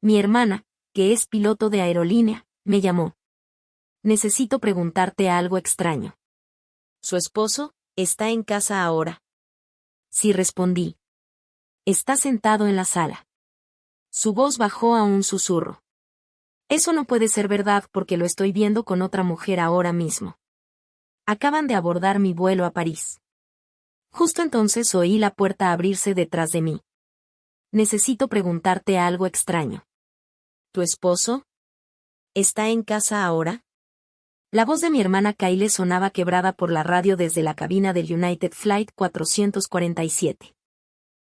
Mi hermana, que es piloto de aerolínea, me llamó. Necesito preguntarte algo extraño. ¿Su esposo está en casa ahora? Sí, respondí. Está sentado en la sala. Su voz bajó a un susurro. Eso no puede ser verdad porque lo estoy viendo con otra mujer ahora mismo. Acaban de abordar mi vuelo a París. Justo entonces oí la puerta abrirse detrás de mí. Necesito preguntarte algo extraño. ¿Tu esposo está en casa ahora? La voz de mi hermana Kyle sonaba quebrada por la radio desde la cabina del United Flight 447.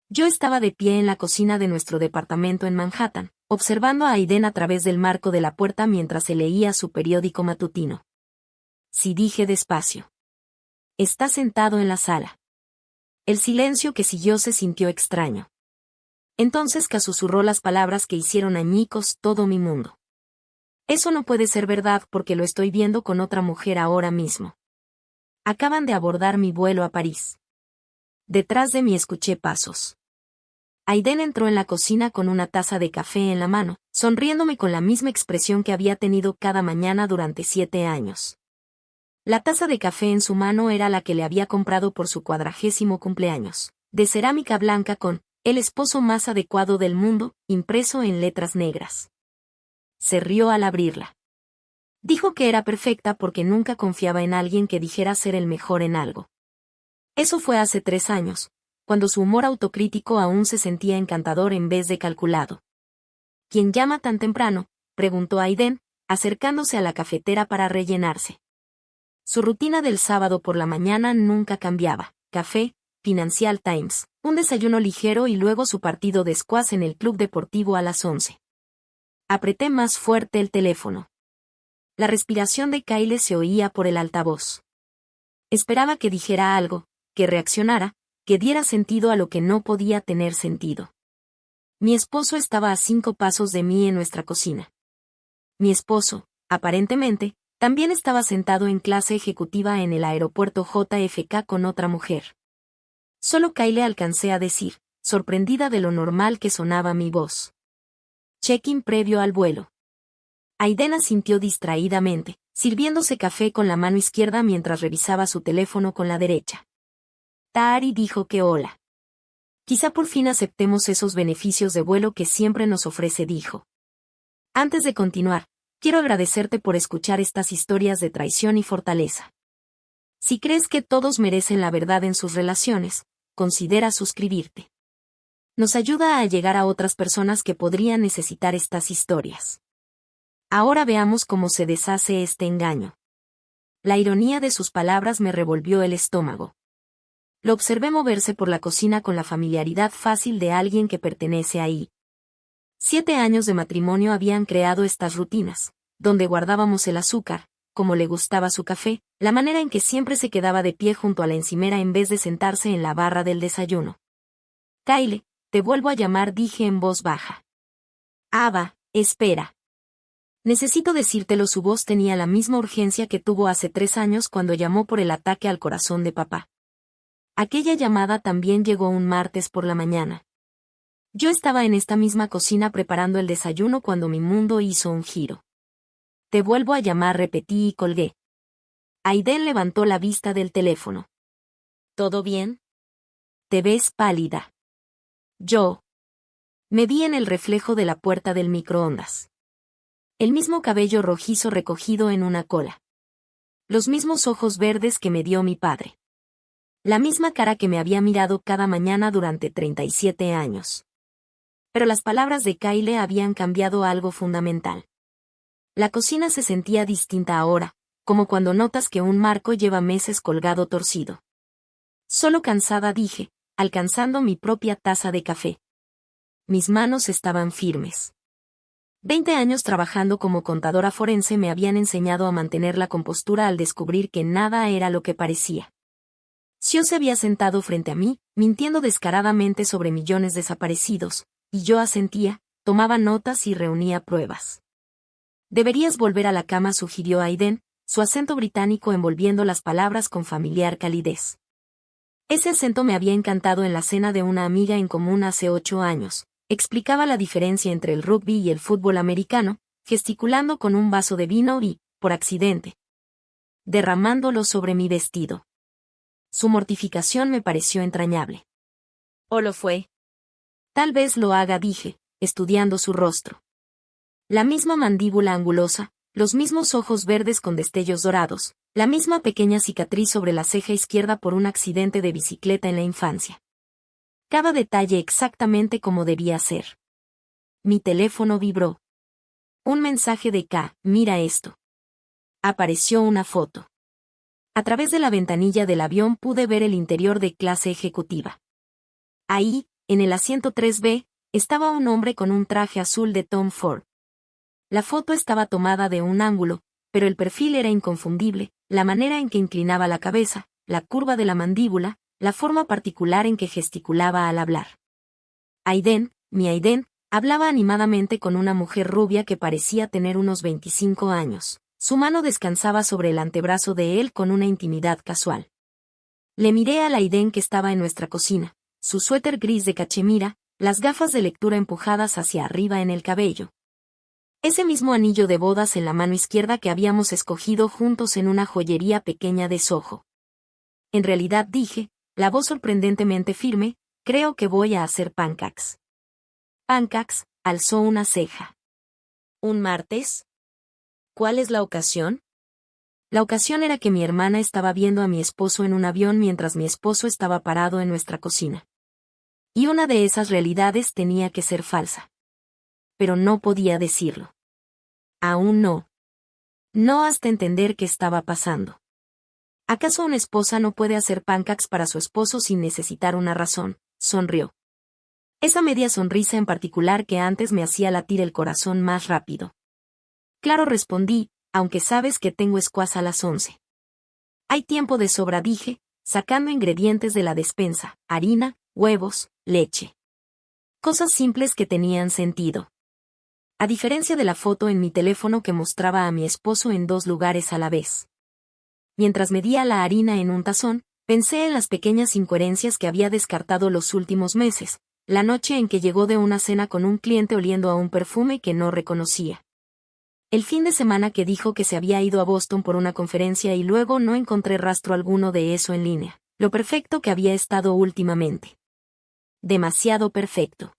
Yo estaba de pie en la cocina de nuestro departamento en Manhattan, observando a Aiden a través del marco de la puerta mientras se leía su periódico matutino. Sí, dije despacio. Está sentado en la sala. El silencio que siguió se sintió extraño. Entonces Ka susurró las palabras que hicieron añicos todo mi mundo. Eso no puede ser verdad porque lo estoy viendo con otra mujer ahora mismo. Acaban de abordar mi vuelo a París. Detrás de mí escuché pasos. Aiden entró en la cocina con una taza de café en la mano, sonriéndome con la misma expresión que había tenido cada mañana durante 7 años. La taza de café en su mano era la que le había comprado por su 40º cumpleaños, de cerámica blanca con "el esposo más adecuado del mundo", impreso en letras negras. Se rió al abrirla. Dijo que era perfecta porque nunca confiaba en alguien que dijera ser el mejor en algo. Eso fue hace 3 años, cuando su humor autocrítico aún se sentía encantador en vez de calculado. ¿Quién llama tan temprano?, preguntó Aiden, acercándose a la cafetera para rellenarse. Su rutina del sábado por la mañana nunca cambiaba: café, Financial Times, un desayuno ligero y luego su partido de squash en el club deportivo a las 11. Apreté más fuerte el teléfono. La respiración de Kyle se oía por el altavoz. Esperaba que dijera algo, que reaccionara, que diera sentido a lo que no podía tener sentido. Mi esposo estaba a 5 pasos de mí en nuestra cocina. Mi esposo, aparentemente, también estaba sentado en clase ejecutiva en el aeropuerto JFK con otra mujer. Solo Kyle alcancé a decir, sorprendida de lo normal que sonaba mi voz. Check-in previo al vuelo. Aiden asintió distraídamente, sirviéndose café con la mano izquierda mientras revisaba su teléfono con la derecha. Tahari dijo que hola. Quizá por fin aceptemos esos beneficios de vuelo que siempre nos ofrece, dijo. Antes de continuar, quiero agradecerte por escuchar estas historias de traición y fortaleza. Si crees que todos merecen la verdad en sus relaciones, considera suscribirte. Nos ayuda a llegar a otras personas que podrían necesitar estas historias. Ahora veamos cómo se deshace este engaño. La ironía de sus palabras me revolvió el estómago. Lo observé moverse por la cocina con la familiaridad fácil de alguien que pertenece ahí. 7 años de matrimonio habían creado estas rutinas, donde guardábamos el azúcar, como le gustaba su café, la manera en que siempre se quedaba de pie junto a la encimera en vez de sentarse en la barra del desayuno. Kyle, te vuelvo a llamar, dije en voz baja. Va, espera. Necesito decírtelo. Su voz tenía la misma urgencia que tuvo hace 3 años cuando llamó por el ataque al corazón de papá. Aquella llamada también llegó un martes por la mañana. Yo estaba en esta misma cocina preparando el desayuno cuando mi mundo hizo un giro. Te vuelvo a llamar, repetí y colgué. Aiden levantó la vista del teléfono. ¿Todo bien? Te ves pálida. Yo. Me vi en el reflejo de la puerta del microondas. El mismo cabello rojizo recogido en una cola. Los mismos ojos verdes que me dio mi padre. La misma cara que me había mirado cada mañana durante 37 años. Pero las palabras de Kyle habían cambiado algo fundamental. La cocina se sentía distinta ahora, como cuando notas que un marco lleva meses colgado torcido. Solo cansada, dije, alcanzando mi propia taza de café. Mis manos estaban firmes. 20 años trabajando como contadora forense me habían enseñado a mantener la compostura al descubrir que nada era lo que parecía. Sio se había sentado frente a mí, mintiendo descaradamente sobre millones desaparecidos, y yo asentía, tomaba notas y reunía pruebas. Deberías volver a la cama, sugirió Aiden, su acento británico envolviendo las palabras con familiar calidez. Ese acento me había encantado en la cena de una amiga en común hace 8 años, explicaba la diferencia entre el rugby y el fútbol americano, gesticulando con un vaso de vino y, por accidente, derramándolo sobre mi vestido. Su mortificación me pareció entrañable. ¿O lo fue? Tal vez lo haga, dije, estudiando su rostro. La misma mandíbula angulosa, los mismos ojos verdes con destellos dorados, la misma pequeña cicatriz sobre la ceja izquierda por un accidente de bicicleta en la infancia. Cada detalle exactamente como debía ser. Mi teléfono vibró. Un mensaje de K, mira esto. Apareció una foto. A través de la ventanilla del avión pude ver el interior de clase ejecutiva. Ahí, en el asiento 3B, estaba un hombre con un traje azul de Tom Ford. La foto estaba tomada de un ángulo, pero el perfil era inconfundible, la manera en que inclinaba la cabeza, la curva de la mandíbula, la forma particular en que gesticulaba al hablar. Aiden, mi Aiden, hablaba animadamente con una mujer rubia que parecía tener unos 25 años. Su mano descansaba sobre el antebrazo de él con una intimidad casual. Le miré a la Aiden que estaba en nuestra cocina, su suéter gris de cachemira, las gafas de lectura empujadas hacia arriba en el cabello. Ese mismo anillo de bodas en la mano izquierda que habíamos escogido juntos en una joyería pequeña de Soho. En realidad dije, la voz sorprendentemente firme, creo que voy a hacer pancakes. Pancakes, alzó una ceja. ¿Un martes? ¿Cuál es la ocasión? La ocasión era que mi hermana estaba viendo a mi esposo en un avión mientras mi esposo estaba parado en nuestra cocina. Y una de esas realidades tenía que ser falsa. Pero no podía decirlo. Aún no. No hasta entender qué estaba pasando. ¿Acaso una esposa no puede hacer pancakes para su esposo sin necesitar una razón? Sonrió. Esa media sonrisa en particular que antes me hacía latir el corazón más rápido. Claro, respondí, aunque sabes que tengo squash a las 11. Hay tiempo de sobra, dije, sacando ingredientes de la despensa, harina, huevos, leche. Cosas simples que tenían sentido. A diferencia de la foto en mi teléfono que mostraba a mi esposo en 2 lugares a la vez. Mientras medía la harina en un tazón, pensé en las pequeñas incoherencias que había descartado los últimos meses, la noche en que llegó de una cena con un cliente oliendo a un perfume que no reconocía. El fin de semana que dijo que se había ido a Boston por una conferencia y luego no encontré rastro alguno de eso en línea. Lo perfecto que había estado últimamente. Demasiado perfecto.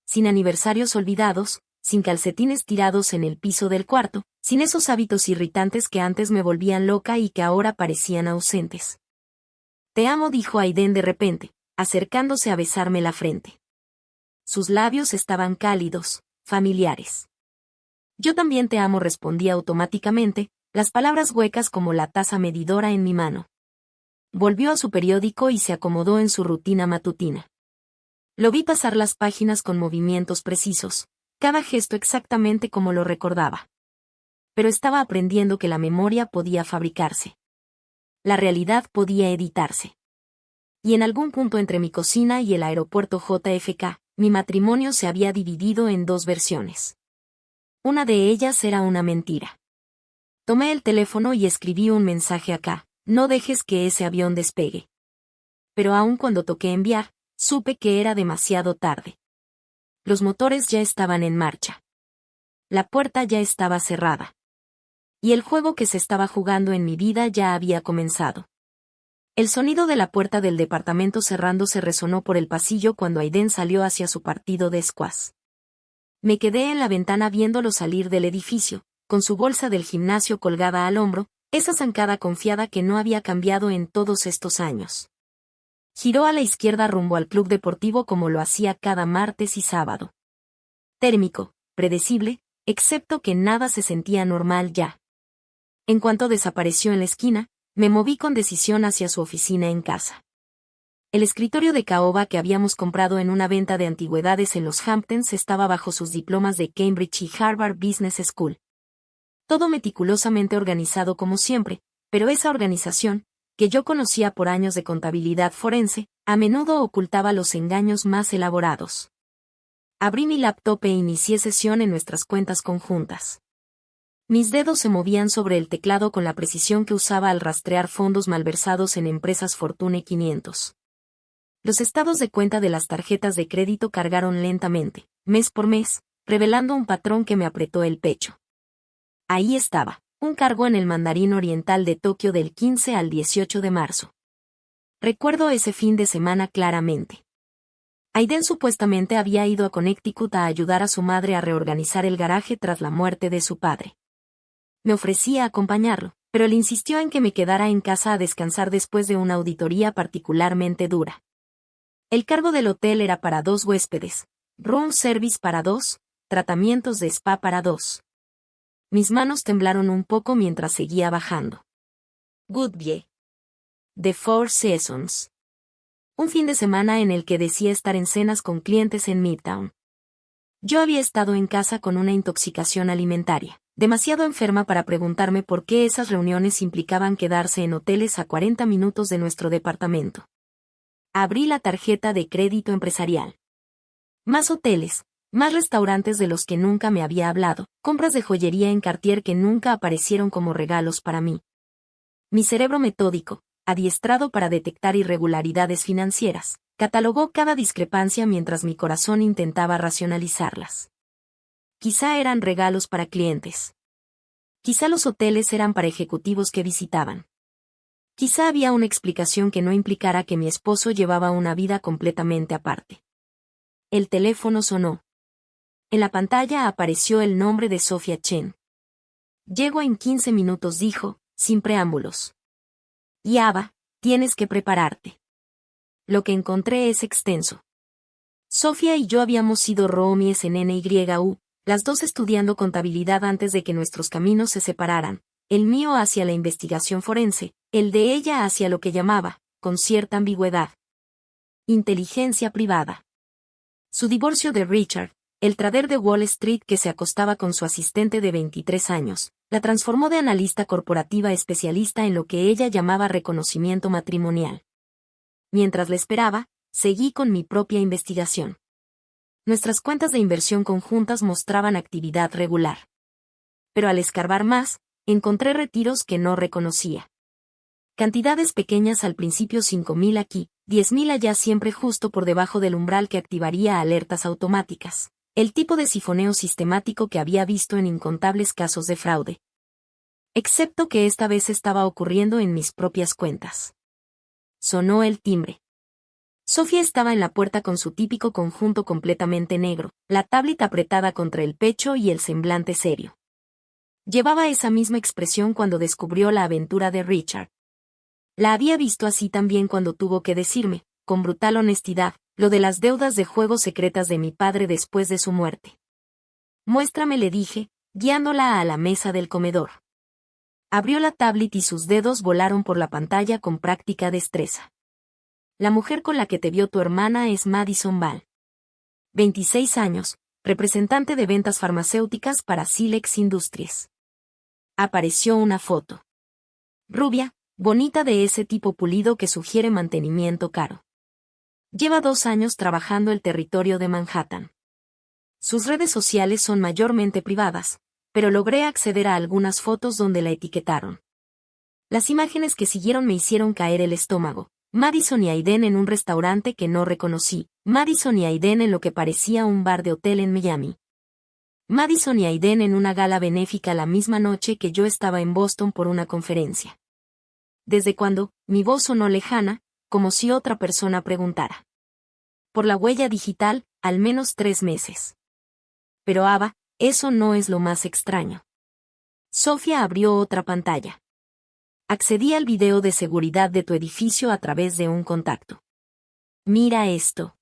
Sin aniversarios olvidados, sin calcetines tirados en el piso del cuarto, sin esos hábitos irritantes que antes me volvían loca y que ahora parecían ausentes. Te amo, dijo Aiden de repente, acercándose a besarme la frente. Sus labios estaban cálidos, familiares. Yo también te amo, respondí automáticamente, las palabras huecas como la taza medidora en mi mano. Volvió a su periódico y se acomodó en su rutina matutina. Lo vi pasar las páginas con movimientos precisos, cada gesto exactamente como lo recordaba. Pero estaba aprendiendo que la memoria podía fabricarse. La realidad podía editarse. Y en algún punto entre mi cocina y el aeropuerto JFK, mi matrimonio se había dividido en 2 versiones. Una de ellas era una mentira. Tomé el teléfono y escribí un mensaje acá, no dejes que ese avión despegue. Pero aun cuando toqué enviar, supe que era demasiado tarde. Los motores ya estaban en marcha. La puerta ya estaba cerrada. Y el juego que se estaba jugando en mi vida ya había comenzado. El sonido de la puerta del departamento cerrándose resonó por el pasillo cuando Aiden salió hacia su partido de squash. Me quedé en la ventana viéndolo salir del edificio, con su bolsa del gimnasio colgada al hombro, esa zancada confiada que no había cambiado en todos estos años. Giró a la izquierda rumbo al club deportivo como lo hacía cada martes y sábado. Térmico, predecible, excepto que nada se sentía normal ya. En cuanto desapareció en la esquina, me moví con decisión hacia su oficina en casa. El escritorio de caoba que habíamos comprado en una venta de antigüedades en los Hamptons estaba bajo sus diplomas de Cambridge y Harvard Business School. Todo meticulosamente organizado como siempre, pero esa organización, que yo conocía por años de contabilidad forense, a menudo ocultaba los engaños más elaborados. Abrí mi laptop e inicié sesión en nuestras cuentas conjuntas. Mis dedos se movían sobre el teclado con la precisión que usaba al rastrear fondos malversados en empresas Fortune 500. Los estados de cuenta de las tarjetas de crédito cargaron lentamente, mes por mes, revelando un patrón que me apretó el pecho. Ahí estaba, un cargo en el Mandarín Oriental de Tokio del 15 al 18 de marzo. Recuerdo ese fin de semana claramente. Aiden supuestamente había ido a Connecticut a ayudar a su madre a reorganizar el garaje tras la muerte de su padre. Me ofrecí a acompañarlo, pero él insistió en que me quedara en casa a descansar después de una auditoría particularmente dura. El cargo del hotel era para 2 huéspedes, room service para 2, tratamientos de spa para 2. Mis manos temblaron un poco mientras seguía bajando. Goodbye. The Four Seasons. Un fin de semana en el que decía estar en cenas con clientes en Midtown. Yo había estado en casa con una intoxicación alimentaria, demasiado enferma para preguntarme por qué esas reuniones implicaban quedarse en hoteles a 40 minutos de nuestro departamento. Abrí la tarjeta de crédito empresarial. Más hoteles, más restaurantes de los que nunca me había hablado, compras de joyería en Cartier que nunca aparecieron como regalos para mí. Mi cerebro metódico, adiestrado para detectar irregularidades financieras, catalogó cada discrepancia mientras mi corazón intentaba racionalizarlas. Quizá eran regalos para clientes. Quizá los hoteles eran para ejecutivos que visitaban. Quizá había una explicación que no implicara que mi esposo llevaba una vida completamente aparte. El teléfono sonó. En la pantalla apareció el nombre de Sofía Chen. Llego en 15 minutos, dijo, sin preámbulos. Y Ava, tienes que prepararte. Lo que encontré es extenso. Sofía y yo habíamos sido roomies en NYU, las dos estudiando contabilidad antes de que nuestros caminos se separaran, el mío hacia la investigación forense, el de ella hacia lo que llamaba, con cierta ambigüedad, inteligencia privada. Su divorcio de Richard, el trader de Wall Street que se acostaba con su asistente de 23 años, la transformó de analista corporativa especialista en lo que ella llamaba reconocimiento matrimonial. Mientras le esperaba, seguí con mi propia investigación. Nuestras cuentas de inversión conjuntas mostraban actividad regular. Pero al escarbar más, encontré retiros que no reconocía. Cantidades pequeñas al principio, 5,000 aquí, 10,000 allá, siempre justo por debajo del umbral que activaría alertas automáticas. El tipo de sifoneo sistemático que había visto en incontables casos de fraude. Excepto que esta vez estaba ocurriendo en mis propias cuentas. Sonó el timbre. Sofía estaba en la puerta con su típico conjunto completamente negro, la tablet apretada contra el pecho y el semblante serio. Llevaba esa misma expresión cuando descubrió la aventura de Richard. La había visto así también cuando tuvo que decirme, con brutal honestidad, lo de las deudas de juegos secretas de mi padre después de su muerte. Muéstrame, le dije, guiándola a la mesa del comedor. Abrió la tablet y sus dedos volaron por la pantalla con práctica destreza. La mujer con la que te vio tu hermana es Madison Ball. 26 años, representante de ventas farmacéuticas para Silex Industries. Apareció una foto. Rubia, bonita, de ese tipo pulido que sugiere mantenimiento caro. Lleva 2 años trabajando el territorio de Manhattan. Sus redes sociales son mayormente privadas, pero logré acceder a algunas fotos donde la etiquetaron. Las imágenes que siguieron me hicieron caer el estómago. Madison y Aiden en un restaurante que no reconocí. Madison y Aiden en lo que parecía un bar de hotel en Miami. Madison y Aiden en una gala benéfica la misma noche que yo estaba en Boston por una conferencia. Desde cuando, mi voz sonó lejana, como si otra persona preguntara. Por la huella digital, al menos 3 meses. Pero Ava, eso no es lo más extraño. Sofía abrió otra pantalla. Accedí al video de seguridad de tu edificio a través de un contacto. Mira esto.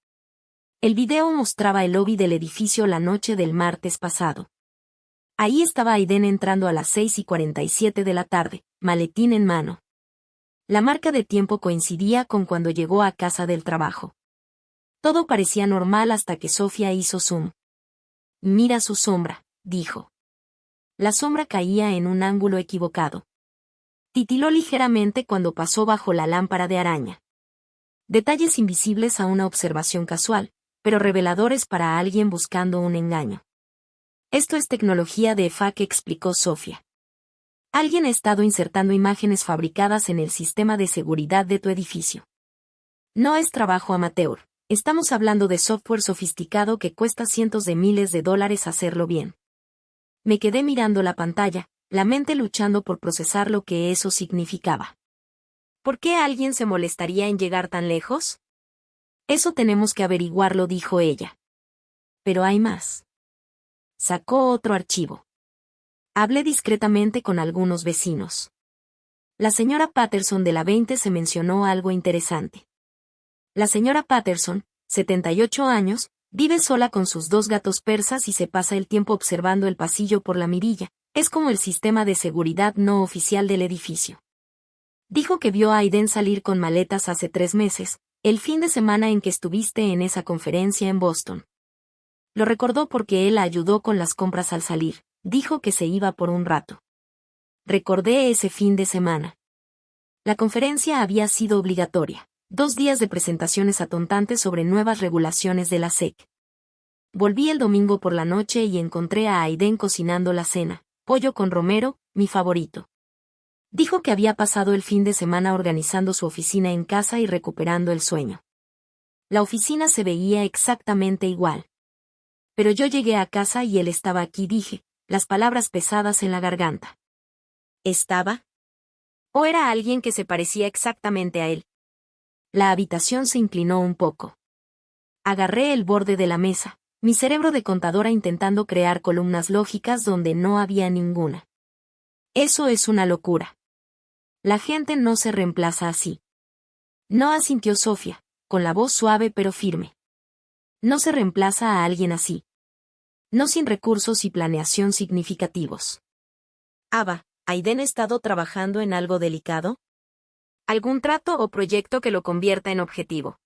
El video mostraba el lobby del edificio la noche del martes pasado. Ahí estaba Aiden entrando a las 6:47 de la tarde, maletín en mano. La marca de tiempo coincidía con cuando llegó a casa del trabajo. Todo parecía normal hasta que Sofía hizo zoom. Mira su sombra, dijo. La sombra caía en un ángulo equivocado. Titiló ligeramente cuando pasó bajo la lámpara de araña. Detalles invisibles a una observación casual, pero reveladores para alguien buscando un engaño. Esto es tecnología de EFAC, explicó Sofía. Alguien ha estado insertando imágenes fabricadas en el sistema de seguridad de tu edificio. No es trabajo amateur. Estamos hablando de software sofisticado que cuesta cientos de miles de dólares hacerlo bien. Me quedé mirando la pantalla, la mente luchando por procesar lo que eso significaba. ¿Por qué alguien se molestaría en llegar tan lejos? Eso tenemos que averiguarlo, dijo ella. Pero hay más. Sacó otro archivo. Hablé discretamente con algunos vecinos. La señora Patterson de la 20 se mencionó algo interesante. La señora Patterson, 78 años, vive sola con sus 2 gatos persas y se pasa el tiempo observando el pasillo por la mirilla. Es como el sistema de seguridad no oficial del edificio. Dijo que vio a Aiden salir con maletas hace 3 meses, el fin de semana en que estuviste en esa conferencia en Boston. Lo recordó porque él la ayudó con las compras al salir. Dijo que se iba por un rato. Recordé ese fin de semana. La conferencia había sido obligatoria. 2 días de presentaciones atontantes sobre nuevas regulaciones de la SEC. Volví el domingo por la noche y encontré a Aiden cocinando la cena, pollo con romero, mi favorito. Dijo que había pasado el fin de semana organizando su oficina en casa y recuperando el sueño. La oficina se veía exactamente igual. Pero yo llegué a casa y él estaba aquí, dije, las palabras pesadas en la garganta. ¿Estaba? ¿O era alguien que se parecía exactamente a él? La habitación se inclinó un poco. Agarré el borde de la mesa, mi cerebro de contadora intentando crear columnas lógicas donde no había ninguna. Eso es una locura. La gente no se reemplaza así. No, asintió Sofía, con la voz suave pero firme. No se reemplaza a alguien así. No sin recursos y planeación significativos. Ava, ¿Aiden ha estado trabajando en algo delicado? ¿Algún trato o proyecto que lo convierta en objetivo?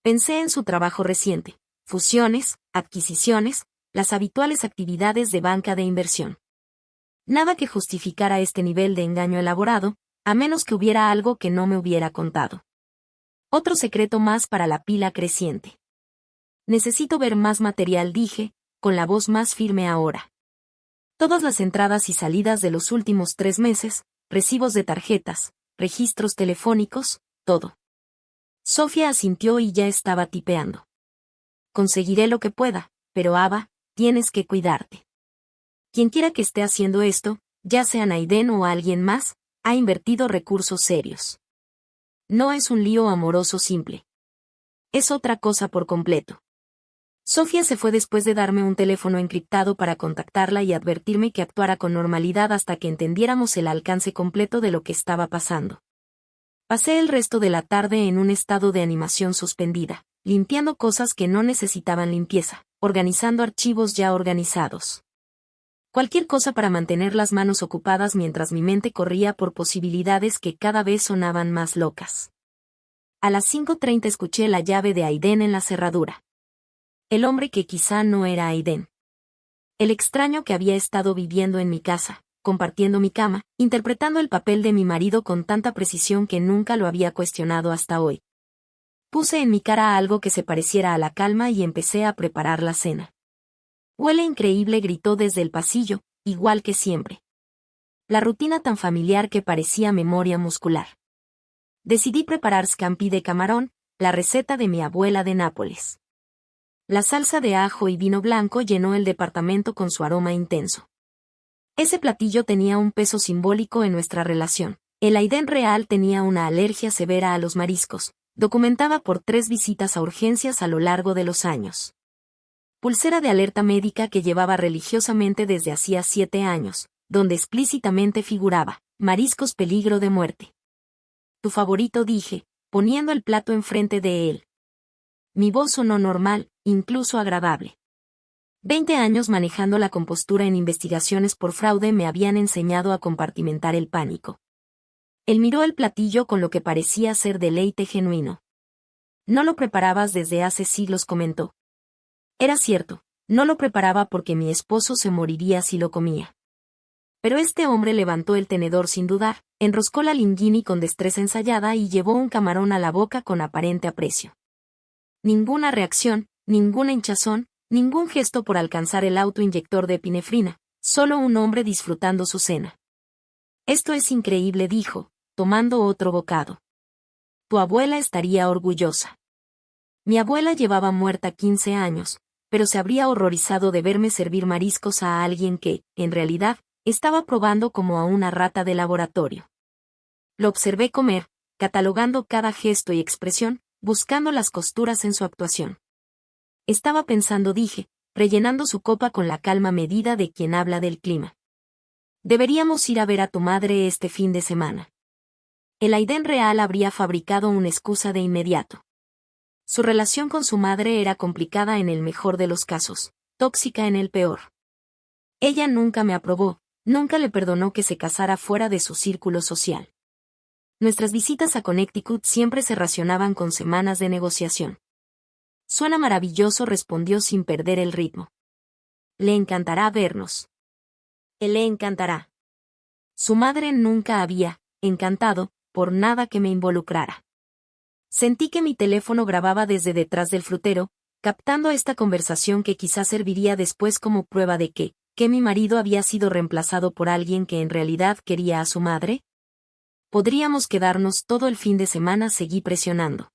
Pensé en su trabajo reciente, fusiones, adquisiciones, las habituales actividades de banca de inversión. Nada que justificara este nivel de engaño elaborado, a menos que hubiera algo que no me hubiera contado. Otro secreto más para la pila creciente. Necesito ver más material, dije, con la voz más firme ahora. Todas las entradas y salidas de los últimos 3 meses, recibos de tarjetas, registros telefónicos, todo. Sofía asintió y ya estaba tipeando. Conseguiré lo que pueda, pero Ava, tienes que cuidarte. Quienquiera que esté haciendo esto, ya sea Aiden o alguien más, ha invertido recursos serios. No es un lío amoroso simple. Es otra cosa por completo. Sofía se fue después de darme un teléfono encriptado para contactarla y advertirme que actuara con normalidad hasta que entendiéramos el alcance completo de lo que estaba pasando. Pasé el resto de la tarde en un estado de animación suspendida, limpiando cosas que no necesitaban limpieza, organizando archivos ya organizados. Cualquier cosa para mantener las manos ocupadas mientras mi mente corría por posibilidades que cada vez sonaban más locas. A las 5:30 escuché la llave de Aiden en la cerradura. El hombre que quizá no era Aiden. El extraño que había estado viviendo en mi casa, compartiendo mi cama, interpretando el papel de mi marido con tanta precisión que nunca lo había cuestionado hasta hoy. Puse en mi cara algo que se pareciera a la calma y empecé a preparar la cena. Huele increíble, gritó desde el pasillo, igual que siempre. La rutina tan familiar que parecía memoria muscular. Decidí preparar scampi de camarón, la receta de mi abuela de Nápoles. La salsa de ajo y vino blanco llenó el departamento con su aroma intenso. Ese platillo tenía un peso simbólico en nuestra relación. El Aiden real tenía una alergia severa a los mariscos, documentada por 3 visitas a urgencias a lo largo de los años. Pulsera de alerta médica que llevaba religiosamente desde hacía 7 años, donde explícitamente figuraba, mariscos peligro de muerte. Tu favorito, dije, poniendo el plato enfrente de él. Mi voz sonó normal, incluso agradable. 20 años manejando la compostura en investigaciones por fraude me habían enseñado a compartimentar el pánico. Él miró el platillo con lo que parecía ser deleite genuino. No lo preparabas desde hace siglos, comentó. Era cierto, no lo preparaba porque mi esposo se moriría si lo comía. Pero este hombre levantó el tenedor sin dudar, enroscó la linguini con destreza ensayada y llevó un camarón a la boca con aparente aprecio. Ninguna reacción, ninguna hinchazón, ningún gesto por alcanzar el autoinyector de epinefrina, solo un hombre disfrutando su cena. Esto es increíble, dijo, tomando otro bocado. tu abuela estaría orgullosa. Mi abuela llevaba muerta 15 años, pero se habría horrorizado de verme servir mariscos a alguien que, en realidad, estaba probando como a una rata de laboratorio. Lo observé comer, catalogando cada gesto y expresión, buscando las costuras en su actuación. Estaba pensando, dije, rellenando su copa con la calma medida de quien habla del clima. Deberíamos ir a ver a tu madre este fin de semana. El Aiden real habría fabricado una excusa de inmediato. Su relación con su madre era complicada en el mejor de los casos, tóxica en el peor. Ella nunca me aprobó, nunca le perdonó que se casara fuera de su círculo social. Nuestras visitas a Connecticut siempre se racionaban con semanas de negociación. Suena maravilloso, respondió sin perder el ritmo. Le encantará vernos. Él le encantará. Su madre nunca había, encantado, por nada que me involucrara. Sentí que mi teléfono grababa desde detrás del frutero, captando esta conversación que quizás serviría después como prueba de que mi marido había sido reemplazado por alguien que en realidad quería a su madre. Podríamos quedarnos todo el fin de semana, seguí presionando.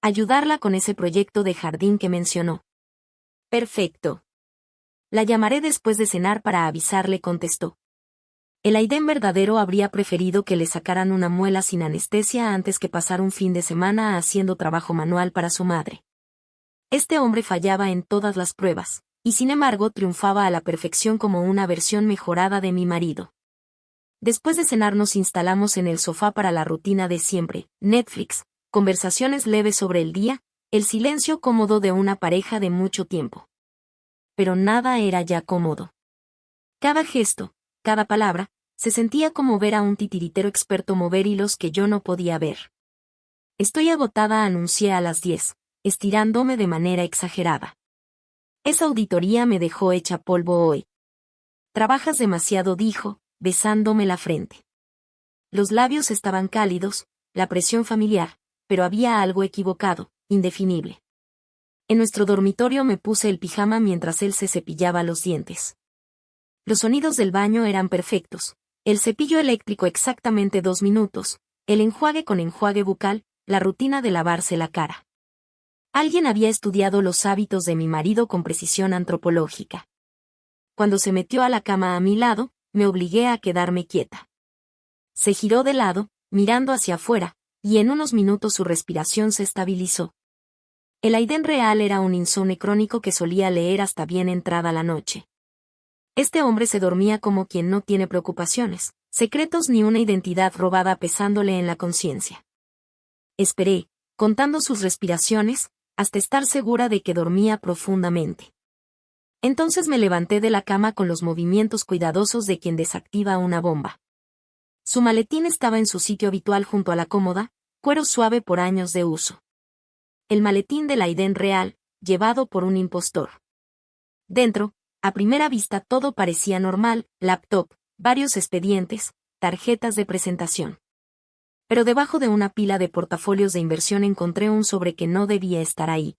Ayudarla con ese proyecto de jardín que mencionó. Perfecto. La llamaré después de cenar para avisarle, contestó. El Aiden verdadero habría preferido que le sacaran una muela sin anestesia antes que pasar un fin de semana haciendo trabajo manual para su madre. Este hombre fallaba en todas las pruebas, y sin embargo triunfaba a la perfección como una versión mejorada de mi marido. Después de cenar nos instalamos en el sofá para la rutina de siempre, Netflix, conversaciones leves sobre el día, el silencio cómodo de una pareja de mucho tiempo. Pero nada era ya cómodo. Cada gesto, cada palabra, se sentía como ver a un titiritero experto mover hilos que yo no podía ver. Estoy agotada, anuncié a las 10, estirándome de manera exagerada. Esa auditoría me dejó hecha polvo hoy. Trabajas demasiado, dijo, besándome la frente. Los labios estaban cálidos, la presión familiar, pero había algo equivocado, indefinible. En nuestro dormitorio me puse el pijama mientras él se cepillaba los dientes. Los sonidos del baño eran perfectos, el cepillo eléctrico exactamente 2 minutos, el enjuague con enjuague bucal, la rutina de lavarse la cara. Alguien había estudiado los hábitos de mi marido con precisión antropológica. Cuando se metió a la cama a mi lado, me obligué a quedarme quieta. Se giró de lado, mirando hacia afuera, y en unos minutos su respiración se estabilizó. El Aiden real era un insomne crónico que solía leer hasta bien entrada la noche. Este hombre se dormía como quien no tiene preocupaciones, secretos ni una identidad robada pesándole en la conciencia. Esperé, contando sus respiraciones, hasta estar segura de que dormía profundamente. Entonces me levanté de la cama con los movimientos cuidadosos de quien desactiva una bomba. Su maletín estaba en su sitio habitual junto a la cómoda, cuero suave por años de uso. El maletín del Aiden real, llevado por un impostor. Dentro, a primera vista todo parecía normal, laptop, varios expedientes, tarjetas de presentación. Pero debajo de una pila de portafolios de inversión encontré un sobre que no debía estar ahí.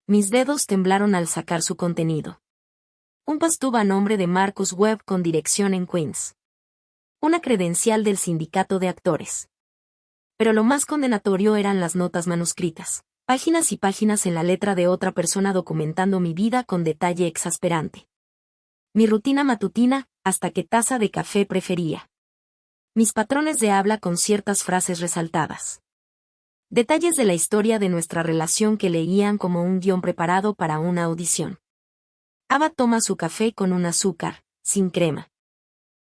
Mis dedos temblaron al sacar su contenido. Un pastub a nombre de Marcus Webb con dirección en Queens. Una credencial del sindicato de actores. Pero lo más condenatorio eran las notas manuscritas, páginas y páginas en la letra de otra persona documentando mi vida con detalle exasperante. Mi rutina matutina, hasta qué taza de café prefería. Mis patrones de habla con ciertas frases resaltadas. Detalles de la historia de nuestra relación que leían como un guión preparado para una audición. Ava toma su café con un azúcar, sin crema.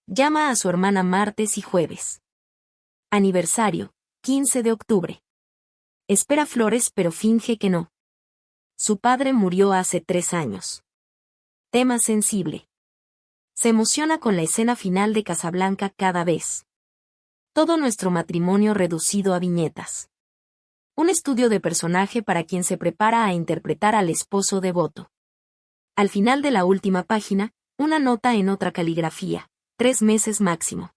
Llama a su hermana martes y jueves. Aniversario, 15 de octubre. Espera flores pero finge que no. Su padre murió hace 3 años. Tema sensible. Se emociona con la escena final de Casablanca cada vez. Todo nuestro matrimonio reducido a viñetas. Un estudio de personaje para quien se prepara a interpretar al esposo devoto. Al final de la última página, una nota en otra caligrafía, 3 meses máximo.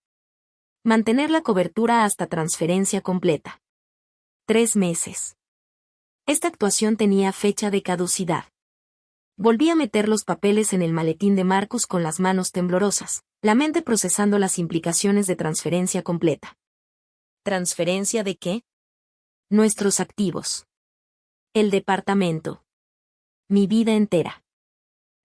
Mantener la cobertura hasta transferencia completa. 3 meses. Esta actuación tenía fecha de caducidad. Volví a meter los papeles en el maletín de Marcus con las manos temblorosas, la mente procesando las implicaciones de transferencia completa. ¿Transferencia de qué? Nuestros activos. El departamento. Mi vida entera.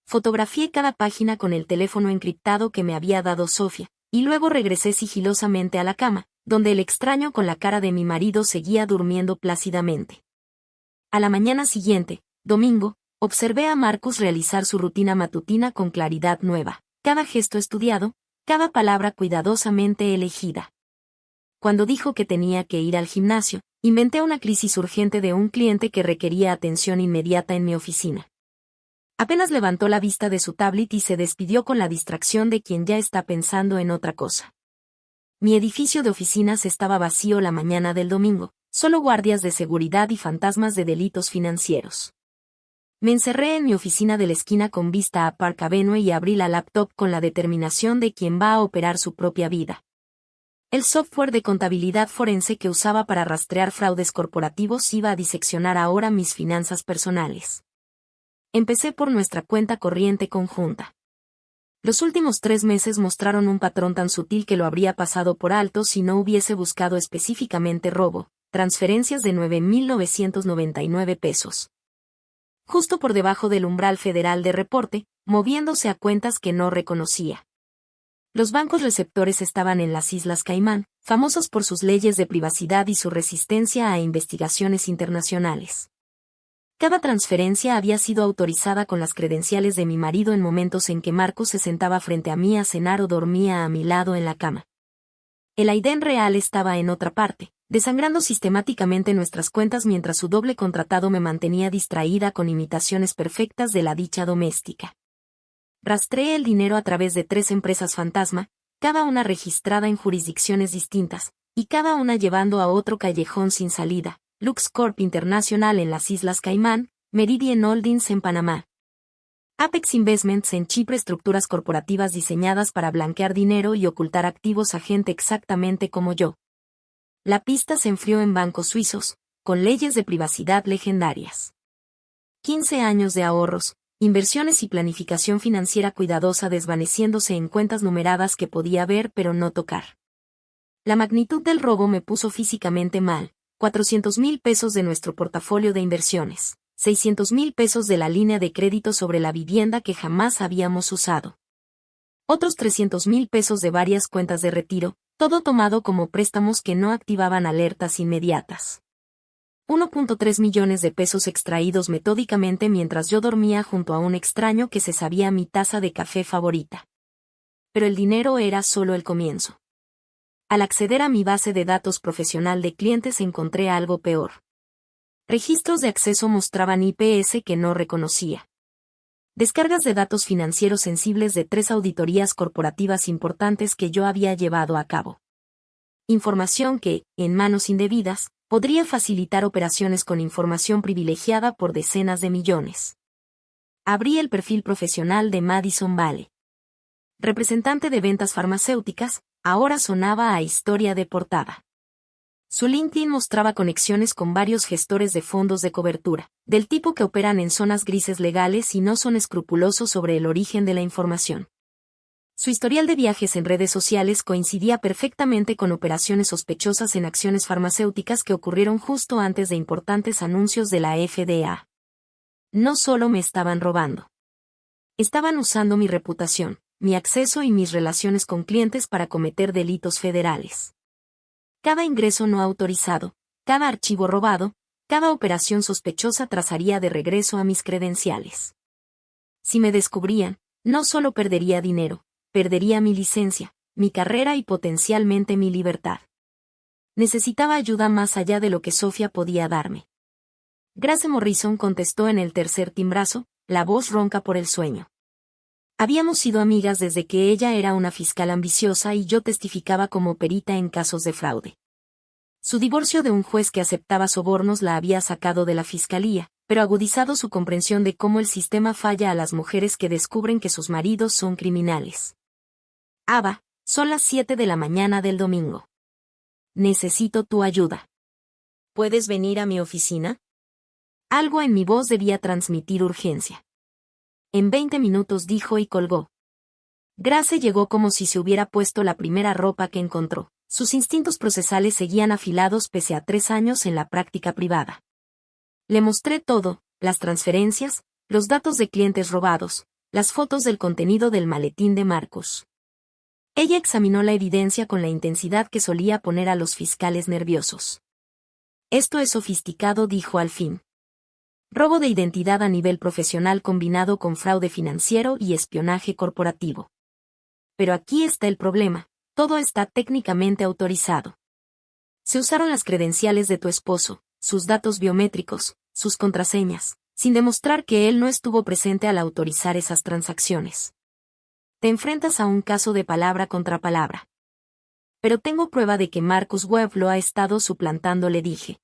Fotografié cada página con el teléfono encriptado que me había dado Sofía, y luego regresé sigilosamente a la cama, donde el extraño con la cara de mi marido seguía durmiendo plácidamente. A la mañana siguiente, domingo, observé a Marcus realizar su rutina matutina con claridad nueva, cada gesto estudiado, cada palabra cuidadosamente elegida. Cuando dijo que tenía que ir al gimnasio, inventé una crisis urgente de un cliente que requería atención inmediata en mi oficina. Apenas levantó la vista de su tablet y se despidió con la distracción de quien ya está pensando en otra cosa. Mi edificio de oficinas estaba vacío la mañana del domingo, solo guardias de seguridad y fantasmas de delitos financieros. Me encerré en mi oficina de la esquina con vista a Park Avenue y abrí la laptop con la determinación de quien va a operar su propia vida. El software de contabilidad forense que usaba para rastrear fraudes corporativos iba a diseccionar ahora mis finanzas personales. Empecé por nuestra cuenta corriente conjunta. Los últimos 3 meses mostraron un patrón tan sutil que lo habría pasado por alto si no hubiese buscado específicamente robo, transferencias de 9.999 pesos. Justo por debajo del umbral federal de reporte, moviéndose a cuentas que no reconocía. Los bancos receptores estaban en las Islas Caimán, famosos por sus leyes de privacidad y su resistencia a investigaciones internacionales. Cada transferencia había sido autorizada con las credenciales de mi marido en momentos en que Marcos se sentaba frente a mí a cenar o dormía a mi lado en la cama. El Aiden real estaba en otra parte, desangrando sistemáticamente nuestras cuentas mientras su doble contratado me mantenía distraída con imitaciones perfectas de la dicha doméstica. Rastreé el dinero a través de 3 empresas fantasma, cada una registrada en jurisdicciones distintas, y cada una llevando a otro callejón sin salida. LuxCorp International en las Islas Caimán, Meridian Holdings en Panamá. Apex Investments en Chipre, estructuras corporativas diseñadas para blanquear dinero y ocultar activos a gente exactamente como yo. La pista se enfrió en bancos suizos, con leyes de privacidad legendarias. 15 años de ahorros, inversiones y planificación financiera cuidadosa desvaneciéndose en cuentas numeradas que podía ver pero no tocar. La magnitud del robo me puso físicamente mal. 400,000 pesos de nuestro portafolio de inversiones, 600,000 pesos de la línea de crédito sobre la vivienda que jamás habíamos usado. Otros 300,000 pesos de varias cuentas de retiro, todo tomado como préstamos que no activaban alertas inmediatas. 1.3 millones de pesos extraídos metódicamente mientras yo dormía junto a un extraño que se sabía mi taza de café favorita. Pero el dinero era solo el comienzo. Al acceder a mi base de datos profesional de clientes encontré algo peor. Registros de acceso mostraban IPS que no reconocía. Descargas de datos financieros sensibles de 3 auditorías corporativas importantes que yo había llevado a cabo. Información que, en manos indebidas, podría facilitar operaciones con información privilegiada por decenas de millones. Abrí el perfil profesional de Madison Vale. Representante de ventas farmacéuticas, ahora sonaba a historia de portada. Su LinkedIn mostraba conexiones con varios gestores de fondos de cobertura, del tipo que operan en zonas grises legales y no son escrupulosos sobre el origen de la información. Su historial de viajes en redes sociales coincidía perfectamente con operaciones sospechosas en acciones farmacéuticas que ocurrieron justo antes de importantes anuncios de la FDA. No solo me estaban robando. Estaban usando mi reputación, mi acceso y mis relaciones con clientes para cometer delitos federales. Cada ingreso no autorizado, cada archivo robado, cada operación sospechosa trazaría de regreso a mis credenciales. Si me descubrían, no solo perdería dinero, perdería mi licencia, mi carrera y potencialmente mi libertad. Necesitaba ayuda más allá de lo que Sofía podía darme. Grace Morrison contestó en el tercer timbrazo, la voz ronca por el sueño. Habíamos sido amigas desde que ella era una fiscal ambiciosa y yo testificaba como perita en casos de fraude. Su divorcio de un juez que aceptaba sobornos la había sacado de la fiscalía, pero agudizado su comprensión de cómo el sistema falla a las mujeres que descubren que sus maridos son criminales. Ava, son las 7 de la mañana del domingo. Necesito tu ayuda. ¿Puedes venir a mi oficina? Algo en mi voz debía transmitir urgencia. En 20 minutos dijo y colgó. Grace llegó como si se hubiera puesto la primera ropa que encontró, Sus instintos procesales seguían afilados pese a 3 años en la práctica privada. Le mostré todo, las transferencias, los datos de clientes robados, las fotos del contenido del maletín de Marcus. Ella examinó la evidencia con la intensidad que solía poner a los fiscales nerviosos. Esto es sofisticado, dijo al fin. Robo de identidad a nivel profesional combinado con fraude financiero y espionaje corporativo. Pero aquí está el problema, todo está técnicamente autorizado. Se usaron las credenciales de tu esposo, sus datos biométricos, sus contraseñas, sin demostrar que él no estuvo presente al autorizar esas transacciones. Te enfrentas a un caso de palabra contra palabra. Pero tengo prueba de que Marcus Webb lo ha estado suplantando, le dije.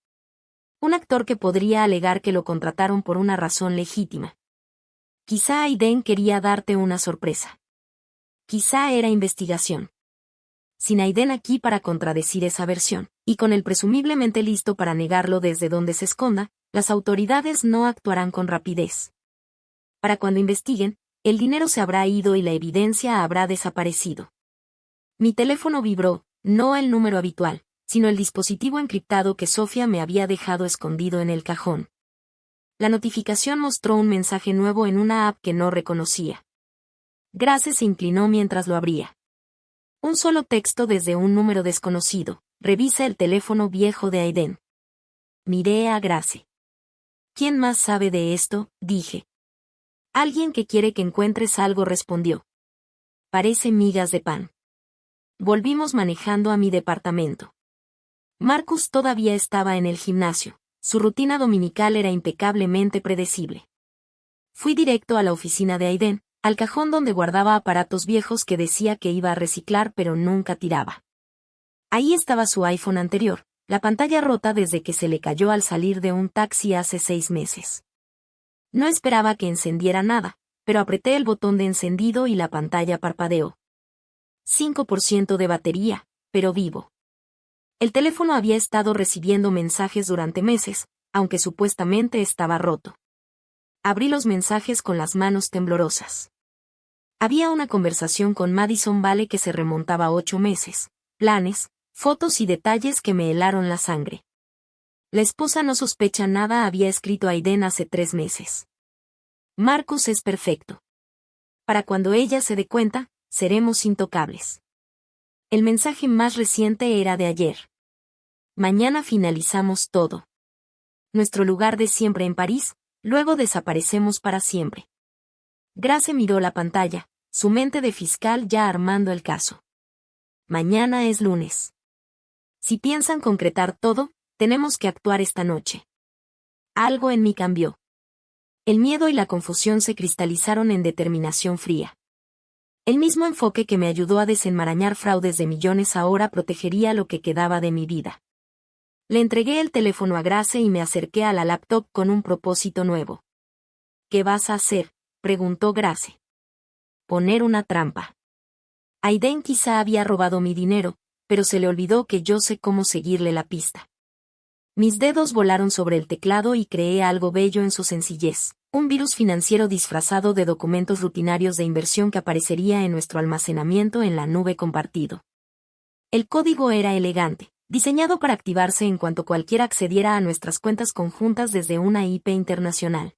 Un actor que podría alegar que lo contrataron por una razón legítima. Quizá Aiden quería darte una sorpresa. Quizá era investigación. Sin Aiden aquí para contradecir esa versión, y con él presumiblemente listo para negarlo desde donde se esconda, las autoridades no actuarán con rapidez. Para cuando investiguen, el dinero se habrá ido y la evidencia habrá desaparecido. Mi teléfono vibró, no el número habitual, sino el dispositivo encriptado que Sofía me había dejado escondido en el cajón. La notificación mostró un mensaje nuevo en una app que no reconocía. Grace se inclinó mientras lo abría. Un solo texto desde un número desconocido. Revisa el teléfono viejo de Aiden. Miré a Grace. ¿Quién más sabe de esto?, dije. Alguien que quiere que encuentres algo, respondió. Parece migas de pan. Volvimos manejando a mi departamento. Marcus todavía estaba en el gimnasio. Su rutina dominical era impecablemente predecible. Fui directo a la oficina de Aiden, al cajón donde guardaba aparatos viejos que decía que iba a reciclar pero nunca tiraba. Ahí estaba su iPhone anterior, la pantalla rota desde que se le cayó al salir de un taxi hace 6 meses. No esperaba que encendiera nada, pero apreté el botón de encendido y la pantalla parpadeó. 5% de batería, pero vivo. El teléfono había estado recibiendo mensajes durante meses, aunque supuestamente estaba roto. Abrí los mensajes con las manos temblorosas. Había una conversación con Madison Vale que se remontaba a 8 meses, planes, fotos y detalles que me helaron la sangre. La esposa no sospecha nada, había escrito a Aiden hace 3 meses. Marcus es perfecto. Para cuando ella se dé cuenta, seremos intocables. El mensaje más reciente era de ayer. Mañana finalizamos todo. Nuestro lugar de siempre en París, luego desaparecemos para siempre. Grace miró la pantalla, su mente de fiscal ya armando el caso. Mañana es lunes. Si piensan concretar todo, tenemos que actuar esta noche. Algo en mí cambió. El miedo y la confusión se cristalizaron en determinación fría. El mismo enfoque que me ayudó a desenmarañar fraudes de millones ahora protegería lo que quedaba de mi vida. Le entregué el teléfono a Grace y me acerqué a la laptop con un propósito nuevo. ¿Qué vas a hacer?, preguntó Grace. Poner una trampa. Aiden quizá había robado mi dinero, pero se le olvidó que yo sé cómo seguirle la pista. Mis dedos volaron sobre el teclado y creé algo bello en su sencillez, un virus financiero disfrazado de documentos rutinarios de inversión que aparecería en nuestro almacenamiento en la nube compartido. El código era elegante, diseñado para activarse en cuanto cualquiera accediera a nuestras cuentas conjuntas desde una IP internacional.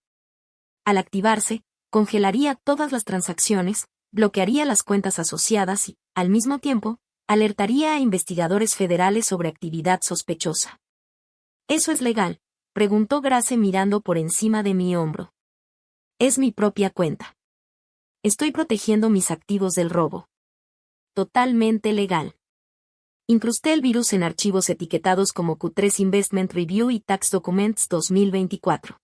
Al activarse, congelaría todas las transacciones, bloquearía las cuentas asociadas y, al mismo tiempo, alertaría a investigadores federales sobre actividad sospechosa. ¿Eso es legal?, preguntó Grace mirando por encima de mi hombro. Es mi propia cuenta. Estoy protegiendo mis activos del robo. Totalmente legal. Incrusté el virus en archivos etiquetados como Q3 Investment Review y Tax Documents 2024.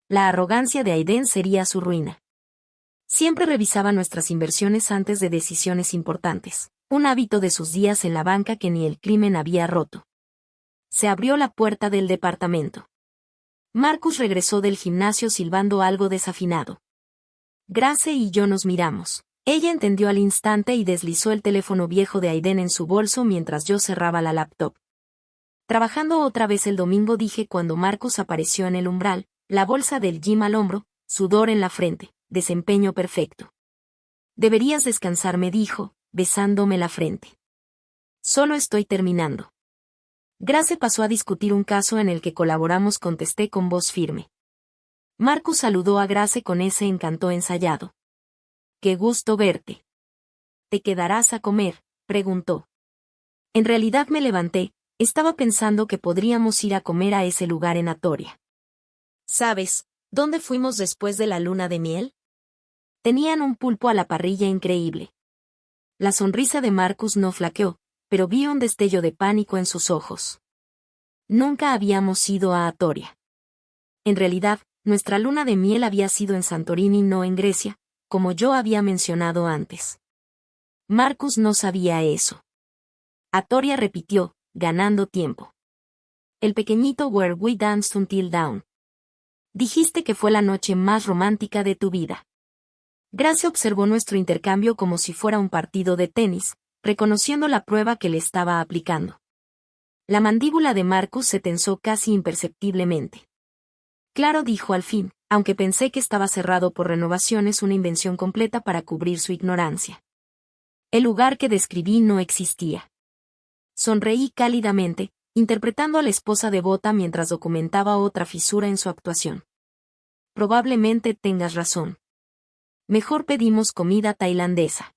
La arrogancia de Aiden sería su ruina. Siempre revisaba nuestras inversiones antes de decisiones importantes, un hábito de sus días en la banca que ni el crimen había roto. Se abrió la puerta del departamento. Marcus regresó del gimnasio silbando algo desafinado. Grace y yo nos miramos. Ella entendió al instante y deslizó el teléfono viejo de Aiden en su bolso mientras yo cerraba la laptop. Trabajando otra vez el domingo, dije cuando Marcus apareció en el umbral, la bolsa del gym al hombro, sudor en la frente, desempeño perfecto. Deberías descansar, me dijo, besándome la frente. Solo estoy terminando. Grace pasó a discutir un caso en el que colaboramos, contesté con voz firme. Marcus saludó a Grace con ese encanto ensayado. Qué gusto verte. ¿Te quedarás a comer?, preguntó. En realidad me levanté, estaba pensando que podríamos ir a comer a ese lugar en Atoria. ¿Sabes dónde fuimos después de la luna de miel? Tenían un pulpo a la parrilla increíble. La sonrisa de Marcus no flaqueó, pero vi un destello de pánico en sus ojos. Nunca habíamos ido a Atoria. En realidad, nuestra luna de miel había sido en Santorini, no en Grecia, como yo había mencionado antes. Marcus no sabía eso. Atoria, repitió, ganando tiempo. El pequeñito Where We Danced Until Dawn. Dijiste que fue la noche más romántica de tu vida. Grace observó nuestro intercambio como si fuera un partido de tenis, reconociendo la prueba que le estaba aplicando. La mandíbula de Marcus se tensó casi imperceptiblemente. Claro, dijo al fin, aunque pensé que estaba cerrado por renovaciones, una invención completa para cubrir su ignorancia. El lugar que describí no existía. Sonreí cálidamente, interpretando a la esposa devota mientras documentaba otra fisura en su actuación. Probablemente tengas razón. Mejor pedimos comida tailandesa.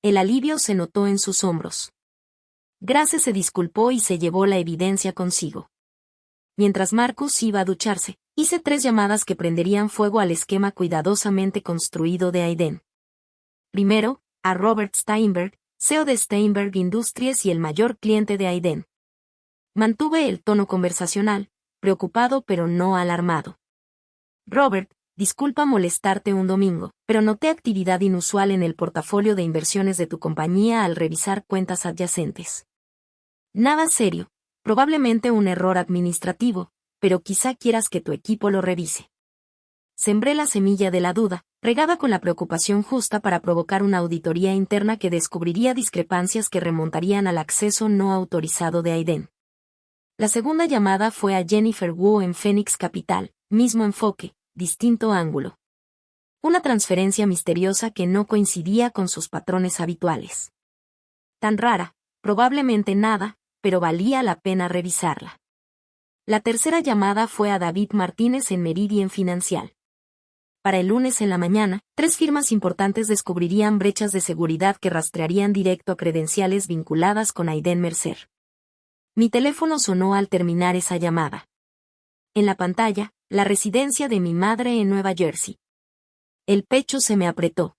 El alivio se notó en sus hombros. Grace se disculpó y se llevó la evidencia consigo. Mientras Marcus iba a ducharse, hice 3 llamadas que prenderían fuego al esquema cuidadosamente construido de Aiden. Primero, a Robert Steinberg, CEO de Steinberg Industries y el mayor cliente de Aiden. Mantuve el tono conversacional, preocupado pero no alarmado. Robert, disculpa molestarte un domingo, pero noté actividad inusual en el portafolio de inversiones de tu compañía al revisar cuentas adyacentes. Nada serio, probablemente un error administrativo, pero quizá quieras que tu equipo lo revise. Sembré la semilla de la duda, regada con la preocupación justa para provocar una auditoría interna que descubriría discrepancias que remontarían al acceso no autorizado de Aiden. La segunda llamada fue a Jennifer Wu en Phoenix Capital, mismo enfoque, distinto ángulo. Una transferencia misteriosa que no coincidía con sus patrones habituales. Tan rara, probablemente nada, pero valía la pena revisarla. La tercera llamada fue a David Martínez en Meridian Financial. Para el lunes en la mañana, 3 firmas importantes descubrirían brechas de seguridad que rastrearían directo a credenciales vinculadas con Aiden Mercer. Mi teléfono sonó al terminar esa llamada. En la pantalla, la residencia de mi madre en Nueva Jersey. El pecho se me apretó.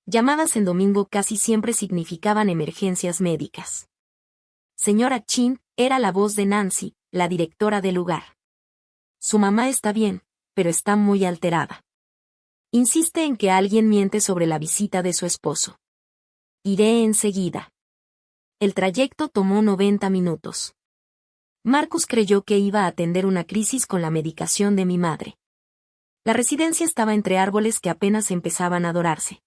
Llamadas en domingo casi siempre significaban emergencias médicas. Señora Chin, era la voz de Nancy, la directora del lugar. Su mamá está bien, pero está muy alterada. Insiste en que alguien miente sobre la visita de su esposo. Iré enseguida. El trayecto tomó 90 minutos. Marcus creyó que iba a atender una crisis con la medicación de mi madre. La residencia estaba entre árboles que apenas empezaban a dorarse.